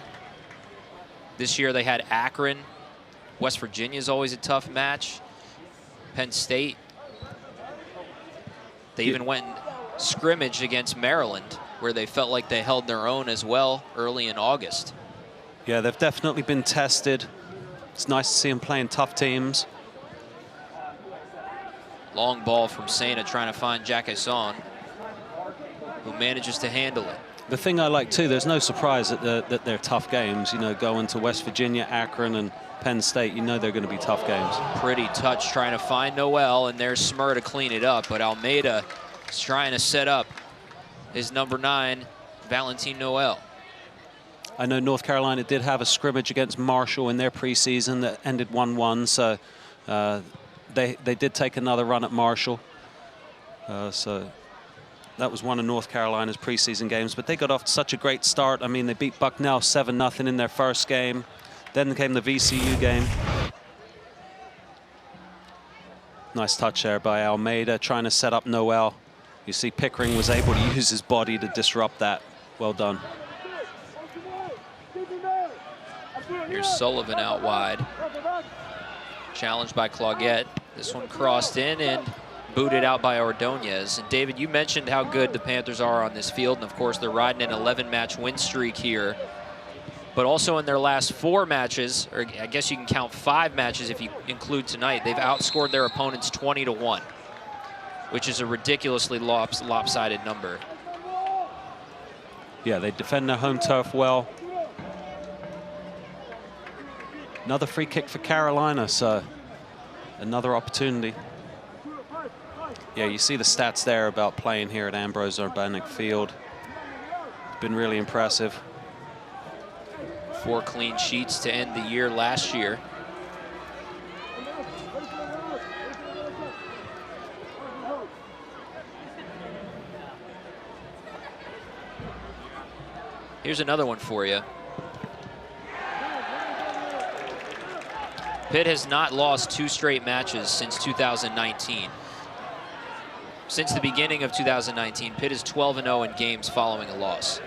Speaker 2: This year, they had Akron. West Virginia is always a tough match. Penn State. They even went and scrimmaged against Maryland, where they felt like they held their own as well early in August.
Speaker 1: Yeah, they've definitely been tested. It's nice to see them playing tough teams.
Speaker 2: Long ball from Sena trying to find Jacquesson, who manages to handle it.
Speaker 1: The thing I like too, there's no surprise that they're tough games. Going to West Virginia, Akron, and Penn State, they're going to be tough games.
Speaker 2: Pretty touch trying to find Noel, and there's Smur to clean it up. But Almeida is trying to set up his number 9, Valentin Noel.
Speaker 1: I know North Carolina did have a scrimmage against Marshall in their preseason that ended 1-1, so they did take another run at Marshall. So that was one of North Carolina's preseason games, but they got off to such a great start. I mean, they beat Bucknell 7-0 in their first game. Then came the VCU game. Nice touch there by Almeida, trying to set up Noel. You see Pickering was able to use his body to disrupt that. Well done.
Speaker 2: Here's Sullivan out wide. Challenged by Claggett. This one crossed in and booted out by Ordonez. And David, you mentioned how good the Panthers are on this field. And of course, they're riding an 11-match win streak here. But also in their last 4 matches, or I guess you can count 5 matches if you include tonight, they've outscored their opponents 20-1, which is a ridiculously lopsided number.
Speaker 1: Yeah, they defend their home turf well. Another free kick for Carolina, so another opportunity. Yeah, you see the stats there about playing here at Ambrose Urbanic Field. It's been really impressive.
Speaker 2: 4 clean sheets to end the year last year. Here's another one for you. Pitt has not lost 2 straight matches since 2019. Since the beginning of 2019, Pitt is 12-0 in games following a loss.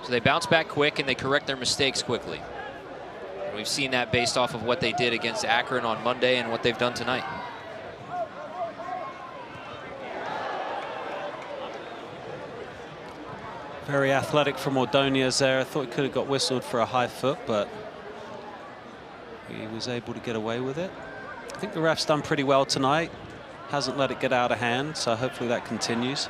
Speaker 2: So they bounce back quick and they correct their mistakes quickly. And we've seen that based off of what they did against Akron on Monday and what they've done tonight.
Speaker 1: Very athletic from Ordonez there. I thought he could have got whistled for a high foot, but he was able to get away with it. I think the ref's done pretty well tonight. Hasn't let it get out of hand, so hopefully that continues.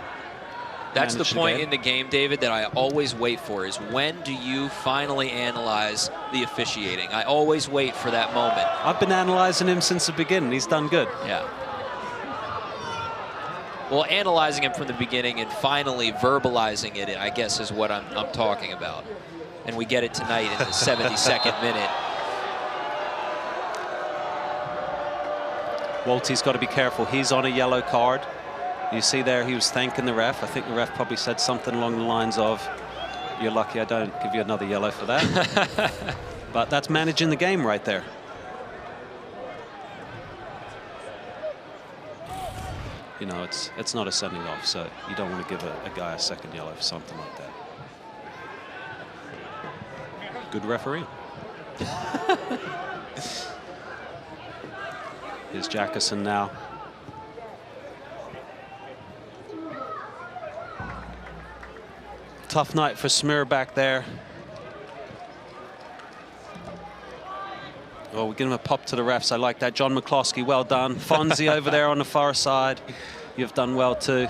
Speaker 2: That's the point in the game, David, that I always wait for, is when do you finally analyze the officiating? I always wait for that moment.
Speaker 1: I've been analyzing him since the beginning. He's done good.
Speaker 2: Yeah. Well, analyzing him from the beginning and finally verbalizing it, I guess, is what I'm talking about. And we get it tonight in the 72nd minute.
Speaker 1: Walty's got to be careful. He's on a yellow card. You see there, he was thanking the ref. I think the ref probably said something along the lines of, You're lucky I don't give you another yellow for that. But that's managing the game right there. You know, it's not a sending off, so you don't want to give a guy a second yellow for something like that. Good referee. Here's Jackerson now. Tough night for Smir back there. Oh, we're giving a pop to the refs. I like that. John McCloskey, well done. Fonzie over there on the far side. You've done well too.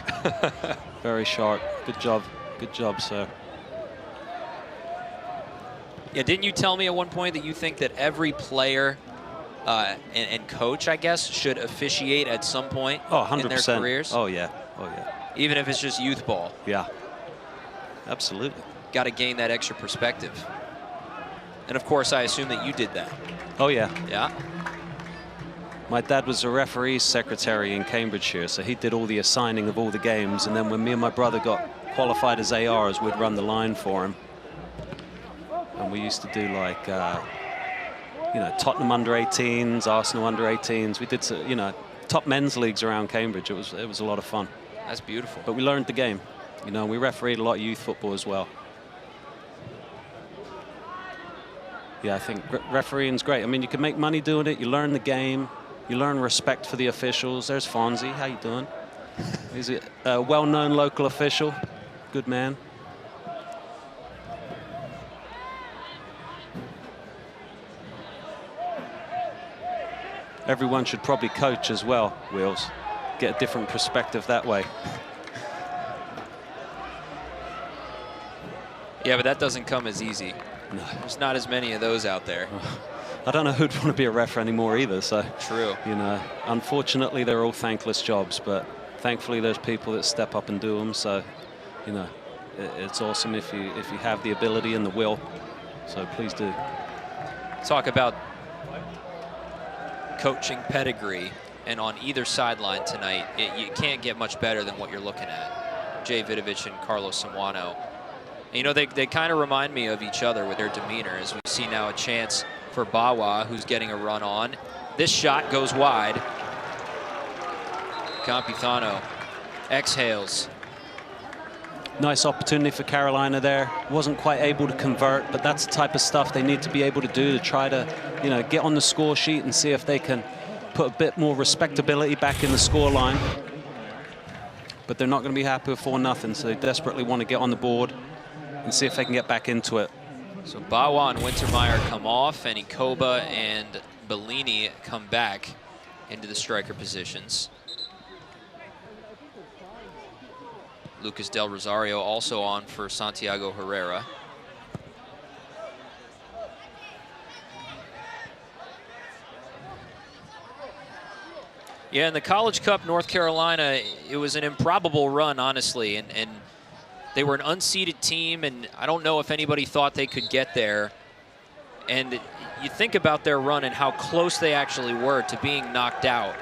Speaker 1: Very sharp. Good job. Good job, sir.
Speaker 2: Yeah, didn't you tell me at one point that you think that every player and coach, I guess, should officiate at some point in their careers?
Speaker 1: Oh, yeah. Oh, yeah.
Speaker 2: Even if it's just youth ball.
Speaker 1: Yeah. Absolutely.
Speaker 2: Got to gain that extra perspective. And, of course, I assume that you did that.
Speaker 1: Oh, yeah.
Speaker 2: Yeah?
Speaker 1: My dad was a referee's secretary in Cambridgeshire, so he did all the assigning of all the games. And then when me and my brother got qualified as ARs, we'd run the line for him. And we used to do, like, you know, Tottenham under-18s, Arsenal under-18s. We did, you know, top men's leagues around Cambridge. It was a lot of fun.
Speaker 2: That's beautiful.
Speaker 1: But we learned the game. You know, we refereed a lot of youth football as well. Yeah, I think refereeing's great. I mean, you can make money doing it. You learn the game. You learn respect for the officials. There's Fonzie. How you doing? He's a well-known local official. Good man. Everyone should probably coach as well, Wheels. Get a different perspective that way.
Speaker 2: Yeah, but that doesn't come as easy.
Speaker 1: No.
Speaker 2: There's not as many of those out there.
Speaker 1: I don't know who'd want to be a ref anymore either, so.
Speaker 2: True.
Speaker 1: You know, unfortunately, they're all thankless jobs, but thankfully there's people that step up and do them, so, you know, it's awesome if you have the ability and the will, so please do.
Speaker 2: Talk about coaching pedigree, and on either sideline tonight, you can't get much better than what you're looking at. Jay Vidovich and Carlos Samuano. You know, they kind of remind me of each other with their demeanor, as we see now a chance for Bawa, who's getting a run on. This shot goes wide. Campuzano exhales.
Speaker 1: Nice opportunity for Carolina there. Wasn't quite able to convert, but that's the type of stuff they need to be able to do to try to, you know, get on the score sheet and see if they can put a bit more respectability back in the score line. But they're not going to be happy with 4-0, so they desperately want to get on the board and see if they can get back into it.
Speaker 2: So Bawa and Wintermeyer come off, and Ikoba and Bellini come back into the striker positions. Lucas Del Rosario also on for Santiago Herrera. Yeah, in the College Cup, North Carolina, it was an improbable run, honestly, and they were an unseeded team, and I don't know if anybody thought they could get there. And you think about their run and how close they actually were to being knocked out.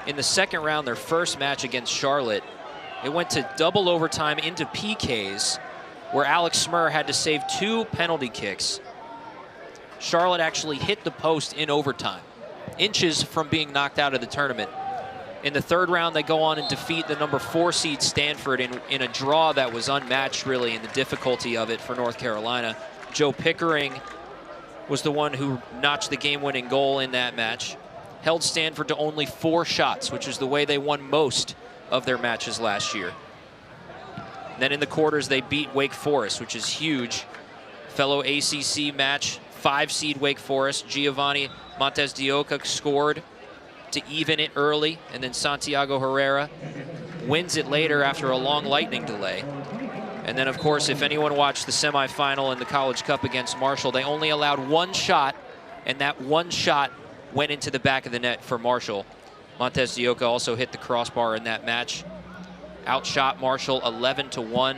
Speaker 2: In the second round, their first match against Charlotte, it went to double overtime into PKs, where Alex Smir had to save 2 penalty kicks. Charlotte actually hit the post in overtime, inches from being knocked out of the tournament. In the third round, they go on and defeat the number 4 seed Stanford in a draw that was unmatched, really, in the difficulty of it for North Carolina. Joe Pickering was the one who notched the game-winning goal in that match. Held Stanford to only 4 shots, which is the way they won most of their matches last year. Then in the quarters, they beat Wake Forest, which is huge. Fellow ACC match, 5 seed Wake Forest. Giovanni Montes de Oca scored to even it early, and then Santiago Herrera wins it later after a long lightning delay. And then, of course, if anyone watched the semifinal in the College Cup against Marshall, they only allowed 1 shot, and that 1 shot went into the back of the net for Marshall. Montes de Oca also hit the crossbar in that match. Outshot Marshall 11-1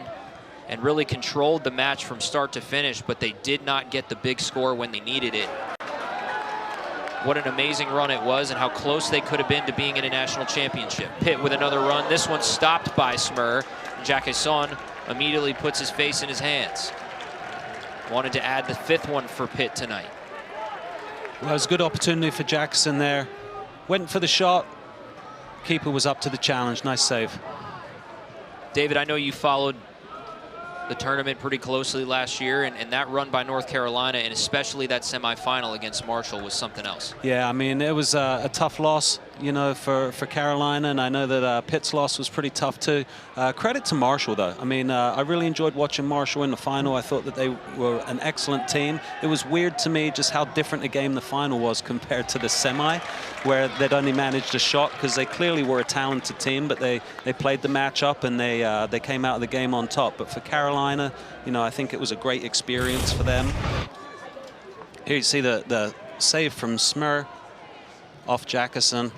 Speaker 2: and really controlled the match from start to finish, but they did not get the big score when they needed it. What an amazing run it was, and how close they could have been to being in a national championship. Pitt with another run. This one stopped by Smir. Jacquesson immediately puts his face in his hands. Wanted to add the 5th one for Pitt tonight.
Speaker 1: Well, it was a good opportunity for Jackson there. Went for the shot. Keeper was up to the challenge. Nice save.
Speaker 2: David, I know you followed the tournament pretty closely last year, and that run by North Carolina, and especially that semifinal against Marshall, was something else.
Speaker 1: Yeah, I mean, it was a tough loss, you know, for Carolina, and I know that Pitt's loss was pretty tough too. Credit to Marshall, though. I mean, I really enjoyed watching Marshall in the final. I thought that they were an excellent team. It was weird to me just how different a game the final was compared to the semi, where they'd only managed a shot, because they clearly were a talented team, but they played the matchup and they came out of the game on top. But for Carolina, you know, I think it was a great experience for them. Here you see the save from Smir off Jackson.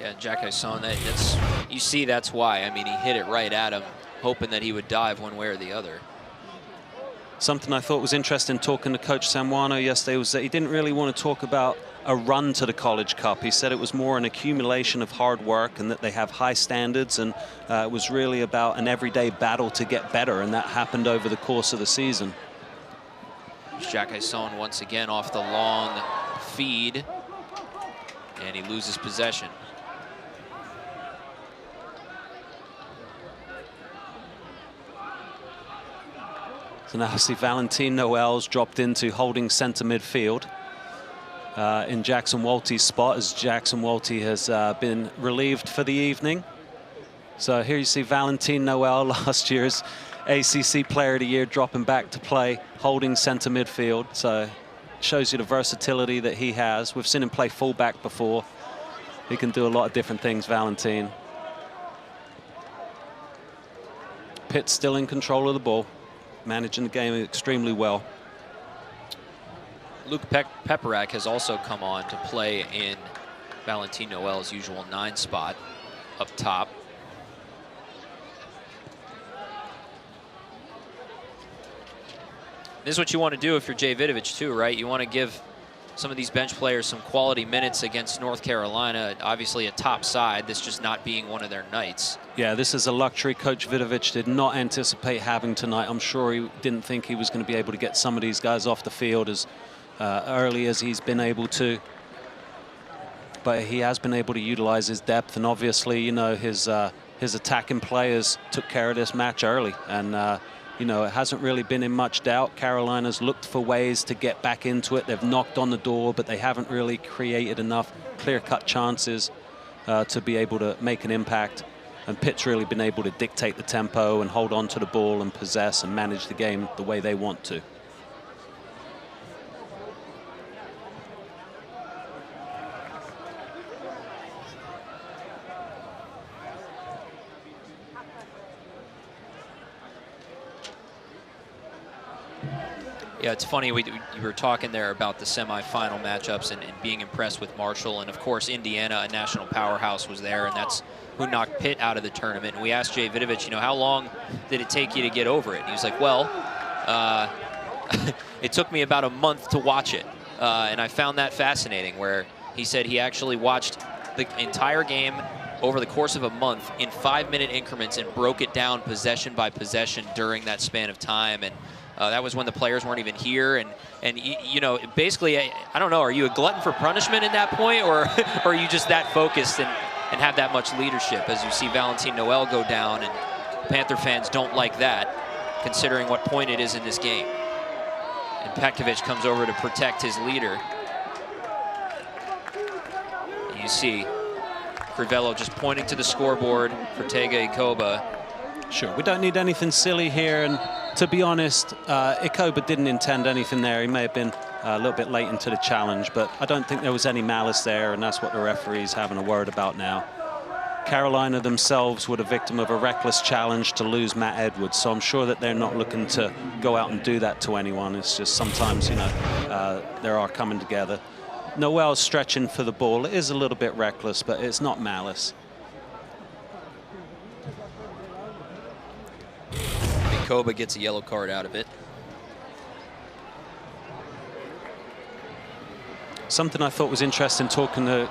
Speaker 2: Yeah, Jackson, you see that's why. I mean, he hit it right at him, hoping that he would dive one way or the other.
Speaker 1: Something I thought was interesting talking to Coach Samuano yesterday was that he didn't really want to talk about a run to the College Cup. He said it was more an accumulation of hard work and that they have high standards, and it was really about an everyday battle to get better, and that happened over the course of the season.
Speaker 2: Jackson once again off the long feed, and he loses possession.
Speaker 1: So now I see Valentin Noel's dropped into holding center midfield in Jackson Walty's spot, as Jackson Walty has been relieved for the evening. So here you see Valentin Noel, last year's ACC Player of the Year, dropping back to play holding center midfield. So shows you the versatility that he has. We've seen him play fullback before. He can do a lot of different things, Valentin. Pitt still in control of the ball, managing the game extremely well.
Speaker 2: Luke Peperak has also come on to play in Valentin Noel's usual 9 spot up top. This is what you want to do if you're Jay Vidovich too, right? You want to give some of these bench players some quality minutes against North Carolina, obviously a top side, this just not being one of their nights.
Speaker 1: Yeah, this is a luxury Coach Vidovich did not anticipate having tonight. I'm sure he didn't think he was going to be able to get some of these guys off the field as early as he's been able to. But he has been able to utilize his depth, and obviously, you know, his attacking players took care of this match early, and you know, it hasn't really been in much doubt. Carolina's looked for ways to get back into it. They've knocked on the door, but they haven't really created enough clear-cut chances to be able to make an impact. And Pitt's really been able to dictate the tempo and hold on to the ball and possess and manage the game the way they want to.
Speaker 2: Yeah, it's funny, you were talking there about the semifinal matchups and being impressed with Marshall, and of course Indiana, a national powerhouse, was there, and that's who knocked Pitt out of the tournament. And we asked Jay Vidovich, you know, how long did it take you to get over it? And he was like, well, it took me about a month to watch it, and I found that fascinating, where he said he actually watched the entire game over the course of a month in 5-minute increments and broke it down possession by possession during that span of time. And that was when the players weren't even here, and you know, basically, I don't know, are you a glutton for punishment at that point, or are you just that focused and have that much leadership? As you see Valentin Noel go down, and Panther fans don't like that, considering what point it is in this game. And Petkovic comes over to protect his leader. And you see Crivello just pointing to the scoreboard for Tega Ikoba.
Speaker 1: Sure, we don't need anything silly here, and to be honest, Ikoba didn't intend anything there. He may have been a little bit late into the challenge, but I don't think there was any malice there, and that's what the referee's having a word about now. Carolina themselves were the victim of a reckless challenge to lose Matt Edwards, so I'm sure that they're not looking to go out and do that to anyone. It's just sometimes, you know, they are coming together. Noel's stretching for the ball. It is a little bit reckless, but it's not malice.
Speaker 2: Ikoba gets a yellow card out of it.
Speaker 1: Something I thought was interesting talking to,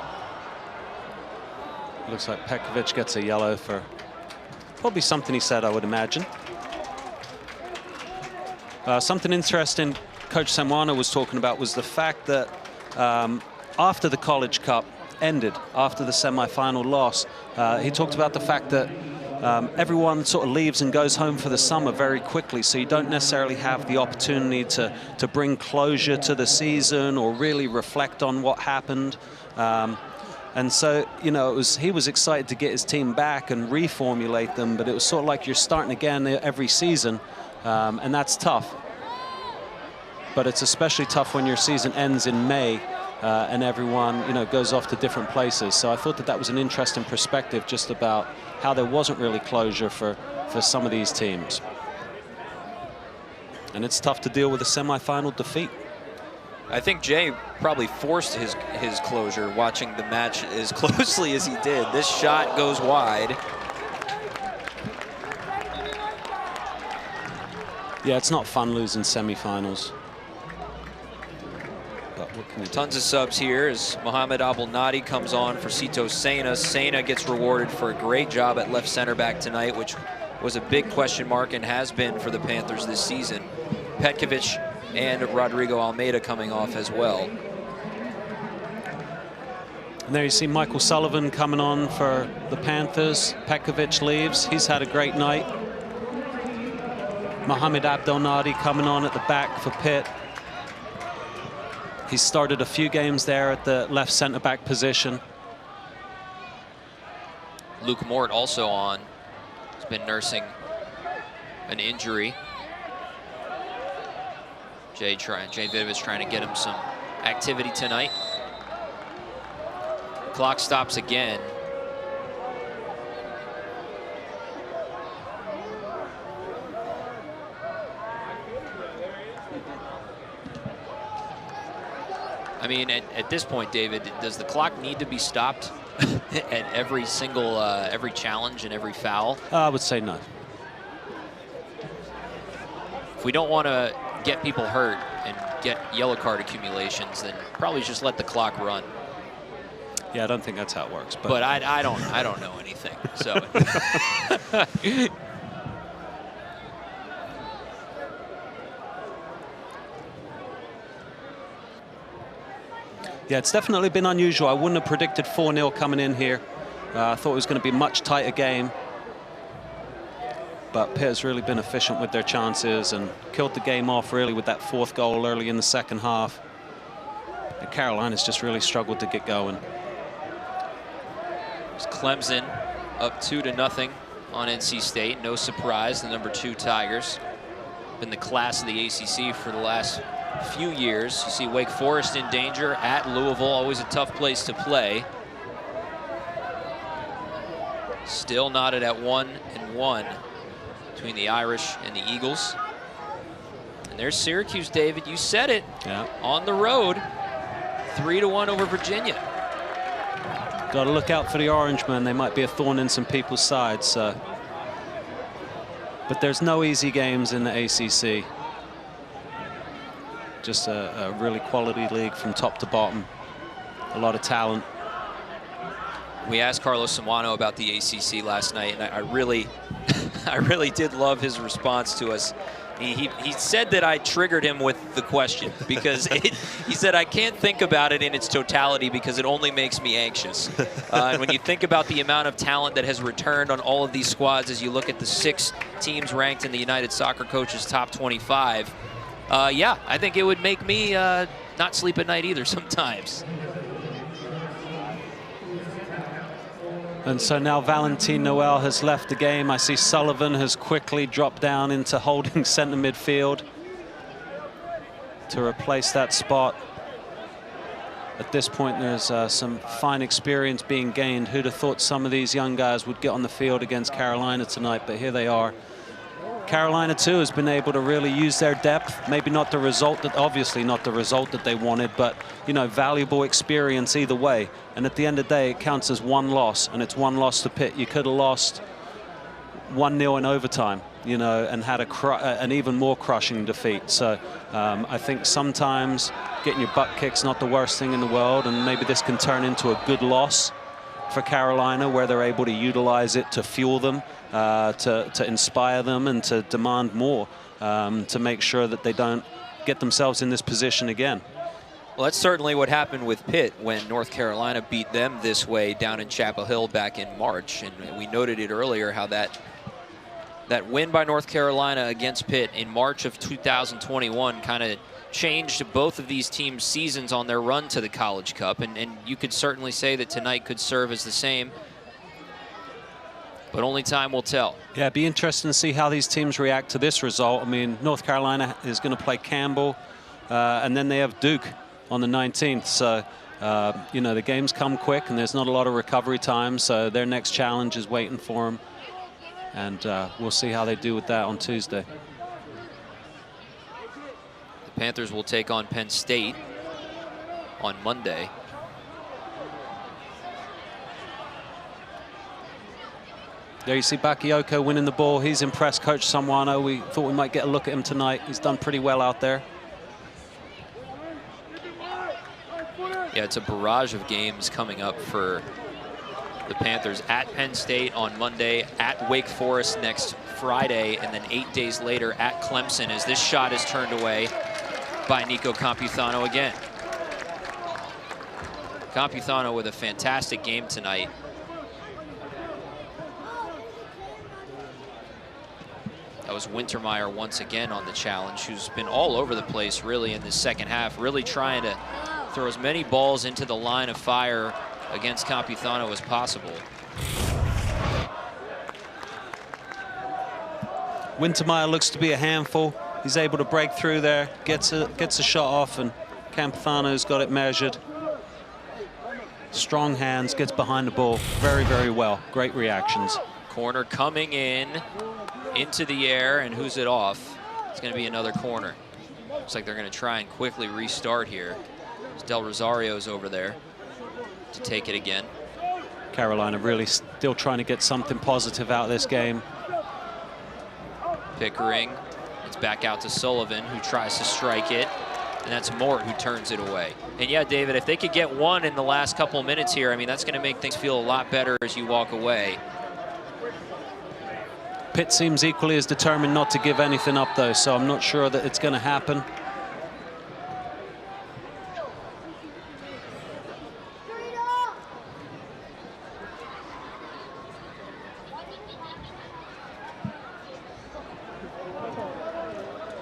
Speaker 1: looks like Petkovic gets a yellow for probably something he said, I would imagine. Something interesting Coach Semwano was talking about was the fact that after the College Cup ended, after the semi-final loss, he talked about the fact that everyone sort of leaves and goes home for the summer very quickly, so you don't necessarily have the opportunity to bring closure to the season or really reflect on what happened. And so, you know, he was excited to get his team back and reformulate them, but it was sort of like you're starting again every season, and that's tough. But it's especially tough when your season ends in May and everyone, you know, goes off to different places. So I thought that was an interesting perspective just about how there wasn't really closure for some of these teams. And it's tough to deal with a semi-final defeat.
Speaker 3: I think Jay probably forced his closure watching the match as closely as he did. This shot goes wide.
Speaker 1: Yeah, it's not fun losing semifinals. But what can we do?
Speaker 3: Tons of subs here as Mohamed Abdelnadi comes on for Sito Sena. Sena gets rewarded for a great job at left center back tonight, which was a big question mark and has been for the Panthers this season. Petkovic and Rodrigo Almeida coming off as well.
Speaker 1: And there you see Michael Sullivan coming on for the Panthers. Petkovic leaves. He's had a great night. Mohamed Abdelnadi coming on at the back for Pitt. He started a few games there at the left centre-back position.
Speaker 2: Luke Mort also on. He's been nursing an injury. Jay Vidovich trying to get him some activity tonight. Clock stops again. I mean, at this point, David, does the clock need to be stopped at every single, every challenge and every foul?
Speaker 1: I would say no.
Speaker 2: If we don't want to get people hurt and get yellow card accumulations, then probably just let the clock run.
Speaker 1: Yeah, I don't think that's how it works.
Speaker 2: But I don't know anything. So.
Speaker 1: Yeah, it's definitely been unusual. I wouldn't have predicted 4-0 coming in here. I thought it was going to be a much tighter game. But Pitt has really been efficient with their chances and killed the game off really with that fourth goal early in the second half. And Carolina's just really struggled to get going.
Speaker 2: It's Clemson up 2-0 on NC State. No surprise, the #2 Tigers. Been the class of the ACC for the last few years. You see Wake Forest in danger at Louisville, always a tough place to play. Still knotted at 1-1 between the Irish and the Eagles. And there's Syracuse, David. You said it.
Speaker 1: Yeah.
Speaker 2: On the road, 3-1 over Virginia.
Speaker 1: Got to look out for the Orangemen. They might be a thorn in some people's sides. But there's no easy games in the ACC. Just a really quality league from top to bottom. A lot of talent.
Speaker 2: We asked Carlos Semwano about the ACC last night, and I really, I really did love his response to us. He said that I triggered him with the question because he said, I can't think about it in its totality because it only makes me anxious. And when you think about the amount of talent that has returned on all of these squads, as you look at the 6 teams ranked in the United Soccer Coaches top 25, yeah, I think it would make me not sleep at night either sometimes.
Speaker 1: And so now Valentin Noel has left the game. I see Sullivan has quickly dropped down into holding center midfield to replace that spot. At this point, there's some fine experience being gained. Who'd have thought some of these young guys would get on the field against Carolina tonight, but here they are. Carolina, too, has been able to really use their depth. Maybe not the result that, obviously not the result that they wanted, but, you know, valuable experience either way. And at the end of the day, it counts as one loss, and it's one loss to Pitt. You could have lost 1-0 in overtime, you know, and had an even more crushing defeat. So I think sometimes getting your butt kicked's not the worst thing in the world, and maybe this can turn into a good loss for Carolina, where they're able to utilize it to fuel them, to inspire them and to demand more. to make sure that they don't get themselves in this position again.
Speaker 3: Well, that's certainly what happened with Pitt when North Carolina beat them this way down in Chapel Hill back in March. And we noted it earlier how that win by North Carolina against Pitt in March of 2021 kind of changed both of these teams' seasons on their run to the College Cup. And you could certainly say that tonight could serve as the same. But only time will tell.
Speaker 1: Yeah, it'd be interesting to see how these teams react to this result. I mean, North Carolina is going to play Campbell, and then they have Duke on the 19th. So, you know, the games come quick, and there's not a lot of recovery time. So their next challenge is waiting for them. And we'll see how they do with that on Tuesday.
Speaker 3: The Panthers will take on Penn State on Monday.
Speaker 1: There you see Bakayoko winning the ball. He's impressed Coach Samwano. We thought we might get a look at him tonight. He's done pretty well out there.
Speaker 3: Yeah, it's a barrage of games coming up for the Panthers. At Penn State on Monday, at Wake Forest next Friday, and then 8 days later at Clemson, as this shot is turned away by Nico Campuzano again. Campuzano with a fantastic game tonight. That was Wintermeyer once again on the challenge, who's been all over the place really in this second half, really trying to throw as many balls into the line of fire against Campuzano as possible.
Speaker 1: Wintermeyer looks to be a handful. He's able to break through there, gets a shot off, and Campuzano's got it measured. Strong hands, gets behind the ball very, very well. Great reactions.
Speaker 3: Corner coming in, into the air, and who's it off? It's going to be another corner. Looks like they're going to try and quickly restart here. Del Rosario's over there to take it again.
Speaker 1: Carolina really still trying to get something positive out of this game.
Speaker 3: Pickering, it's back out to Sullivan, who tries to strike it, and that's Mort who turns it away. And yeah, David, if they could get one in the last couple of minutes here, I mean, that's going to make things feel a lot better as you walk away.
Speaker 1: Pitt seems equally as determined not to give anything up, though, so I'm not sure that it's going to happen.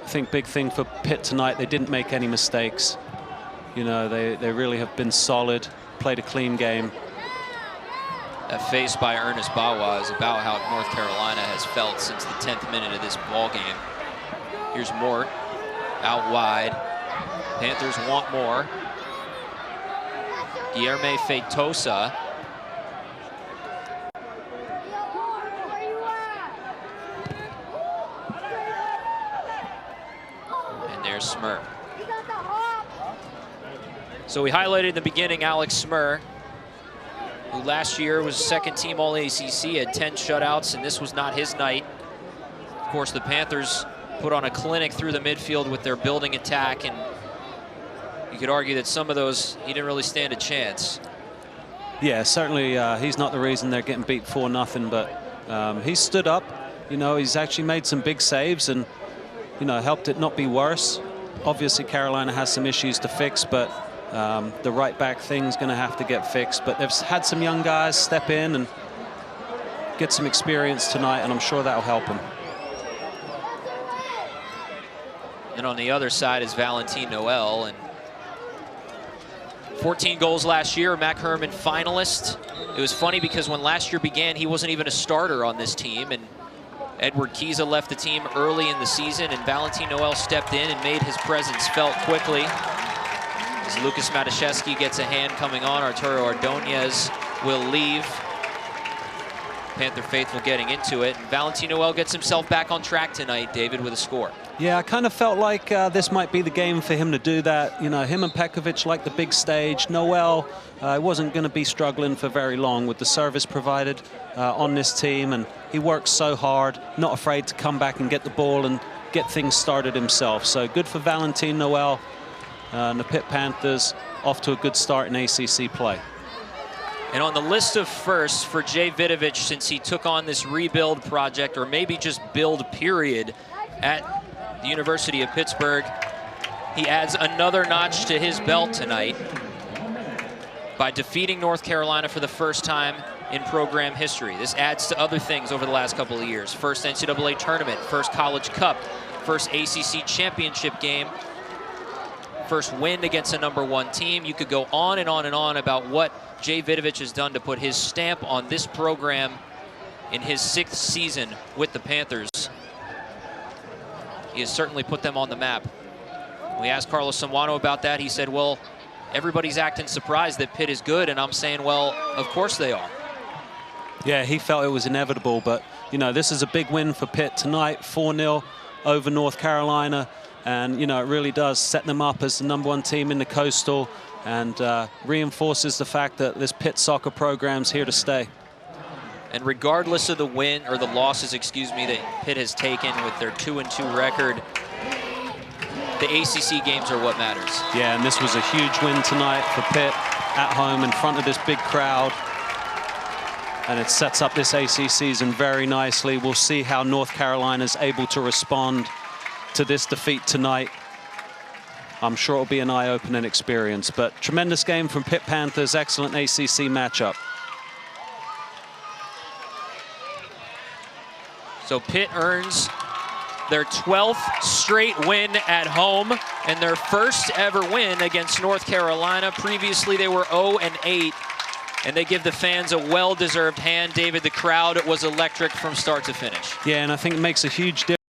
Speaker 1: I think big thing for Pitt tonight, they didn't make any mistakes. You know, they really have been solid, played a clean game.
Speaker 3: That face by Ernest Bawa is about how North Carolina has felt since the 10th minute of this ball game. Here's Mort out wide. Panthers want more. Guilherme Feitosa. And there's Smur. So we highlighted in the beginning Alex Smur, who last year was second team All-ACC, had 10 shutouts, and this was not his night. Of course, the Panthers put on a clinic through the midfield with their building attack, and you could argue that some of those, he didn't really stand a chance.
Speaker 1: Yeah, certainly he's not the reason they're getting beat 4-0, but he's stood up. You know, he's actually made some big saves and, you know, helped it not be worse. Obviously, Carolina has some issues to fix, but the right back thing's going to have to get fixed. But they've had some young guys step in and get some experience tonight, and I'm sure that'll help them.
Speaker 3: And on the other side is Valentin Noel, and 14 goals last year, Mac Herman finalist. It was funny because when last year began, he wasn't even a starter on this team, and Edward Kiza left the team early in the season, and Valentin Noel stepped in and made his presence felt quickly. As Lucas Matuszewski gets a hand coming on, Arturo Ordonez will leave. Panther faithful getting into it, and Valentin Noel gets himself back on track tonight, David, with a score.
Speaker 1: Yeah, I kind of felt like this might be the game for him to do that. You know, him and Pekovic like the big stage. Noel wasn't going to be struggling for very long with the service provided on this team, and he works so hard, not afraid to come back and get the ball and get things started himself. So good for Valentin Noel. And the Pitt Panthers off to a good start in ACC play.
Speaker 3: And on the list of firsts for Jay Vidovich since he took on this rebuild project, or maybe just build period, at
Speaker 2: the University of Pittsburgh. He adds another notch to his belt tonight by defeating North Carolina for the first time in program history. This adds to other things over the last couple of years. First NCAA tournament, first College Cup, first ACC championship game, first win against a #1 team. You could go on and on and on about what Jay Vidovich has done to put his stamp on this program in his 6th season with the Panthers. He has certainly put them on the map. We asked Carlos Samuano about that. He said, well, everybody's acting surprised that Pitt is good, and I'm saying, well, of course they are.
Speaker 1: Yeah, he felt it was inevitable, but, you know, this is a big win for Pitt tonight, 4-0 over North Carolina, and, you know, it really does set them up as the #1 team in the Coastal and reinforces the fact that this Pitt soccer program's here to stay.
Speaker 2: And regardless of the win, or the losses, excuse me, that Pitt has taken with their 2-2 record, the ACC games are what matters.
Speaker 1: Yeah, and this was a huge win tonight for Pitt at home in front of this big crowd. And it sets up this AC season very nicely. We'll see how North Carolina's able to respond to this defeat tonight. I'm sure it'll be an eye-opening experience. But tremendous game from Pitt Panthers, excellent ACC matchup.
Speaker 2: So Pitt earns their 12th straight win at home and their first ever win against North Carolina. Previously, they were 0-8, and they give the fans a well-deserved hand. David, the crowd was electric from start to finish.
Speaker 1: Yeah, and I think it makes a huge difference.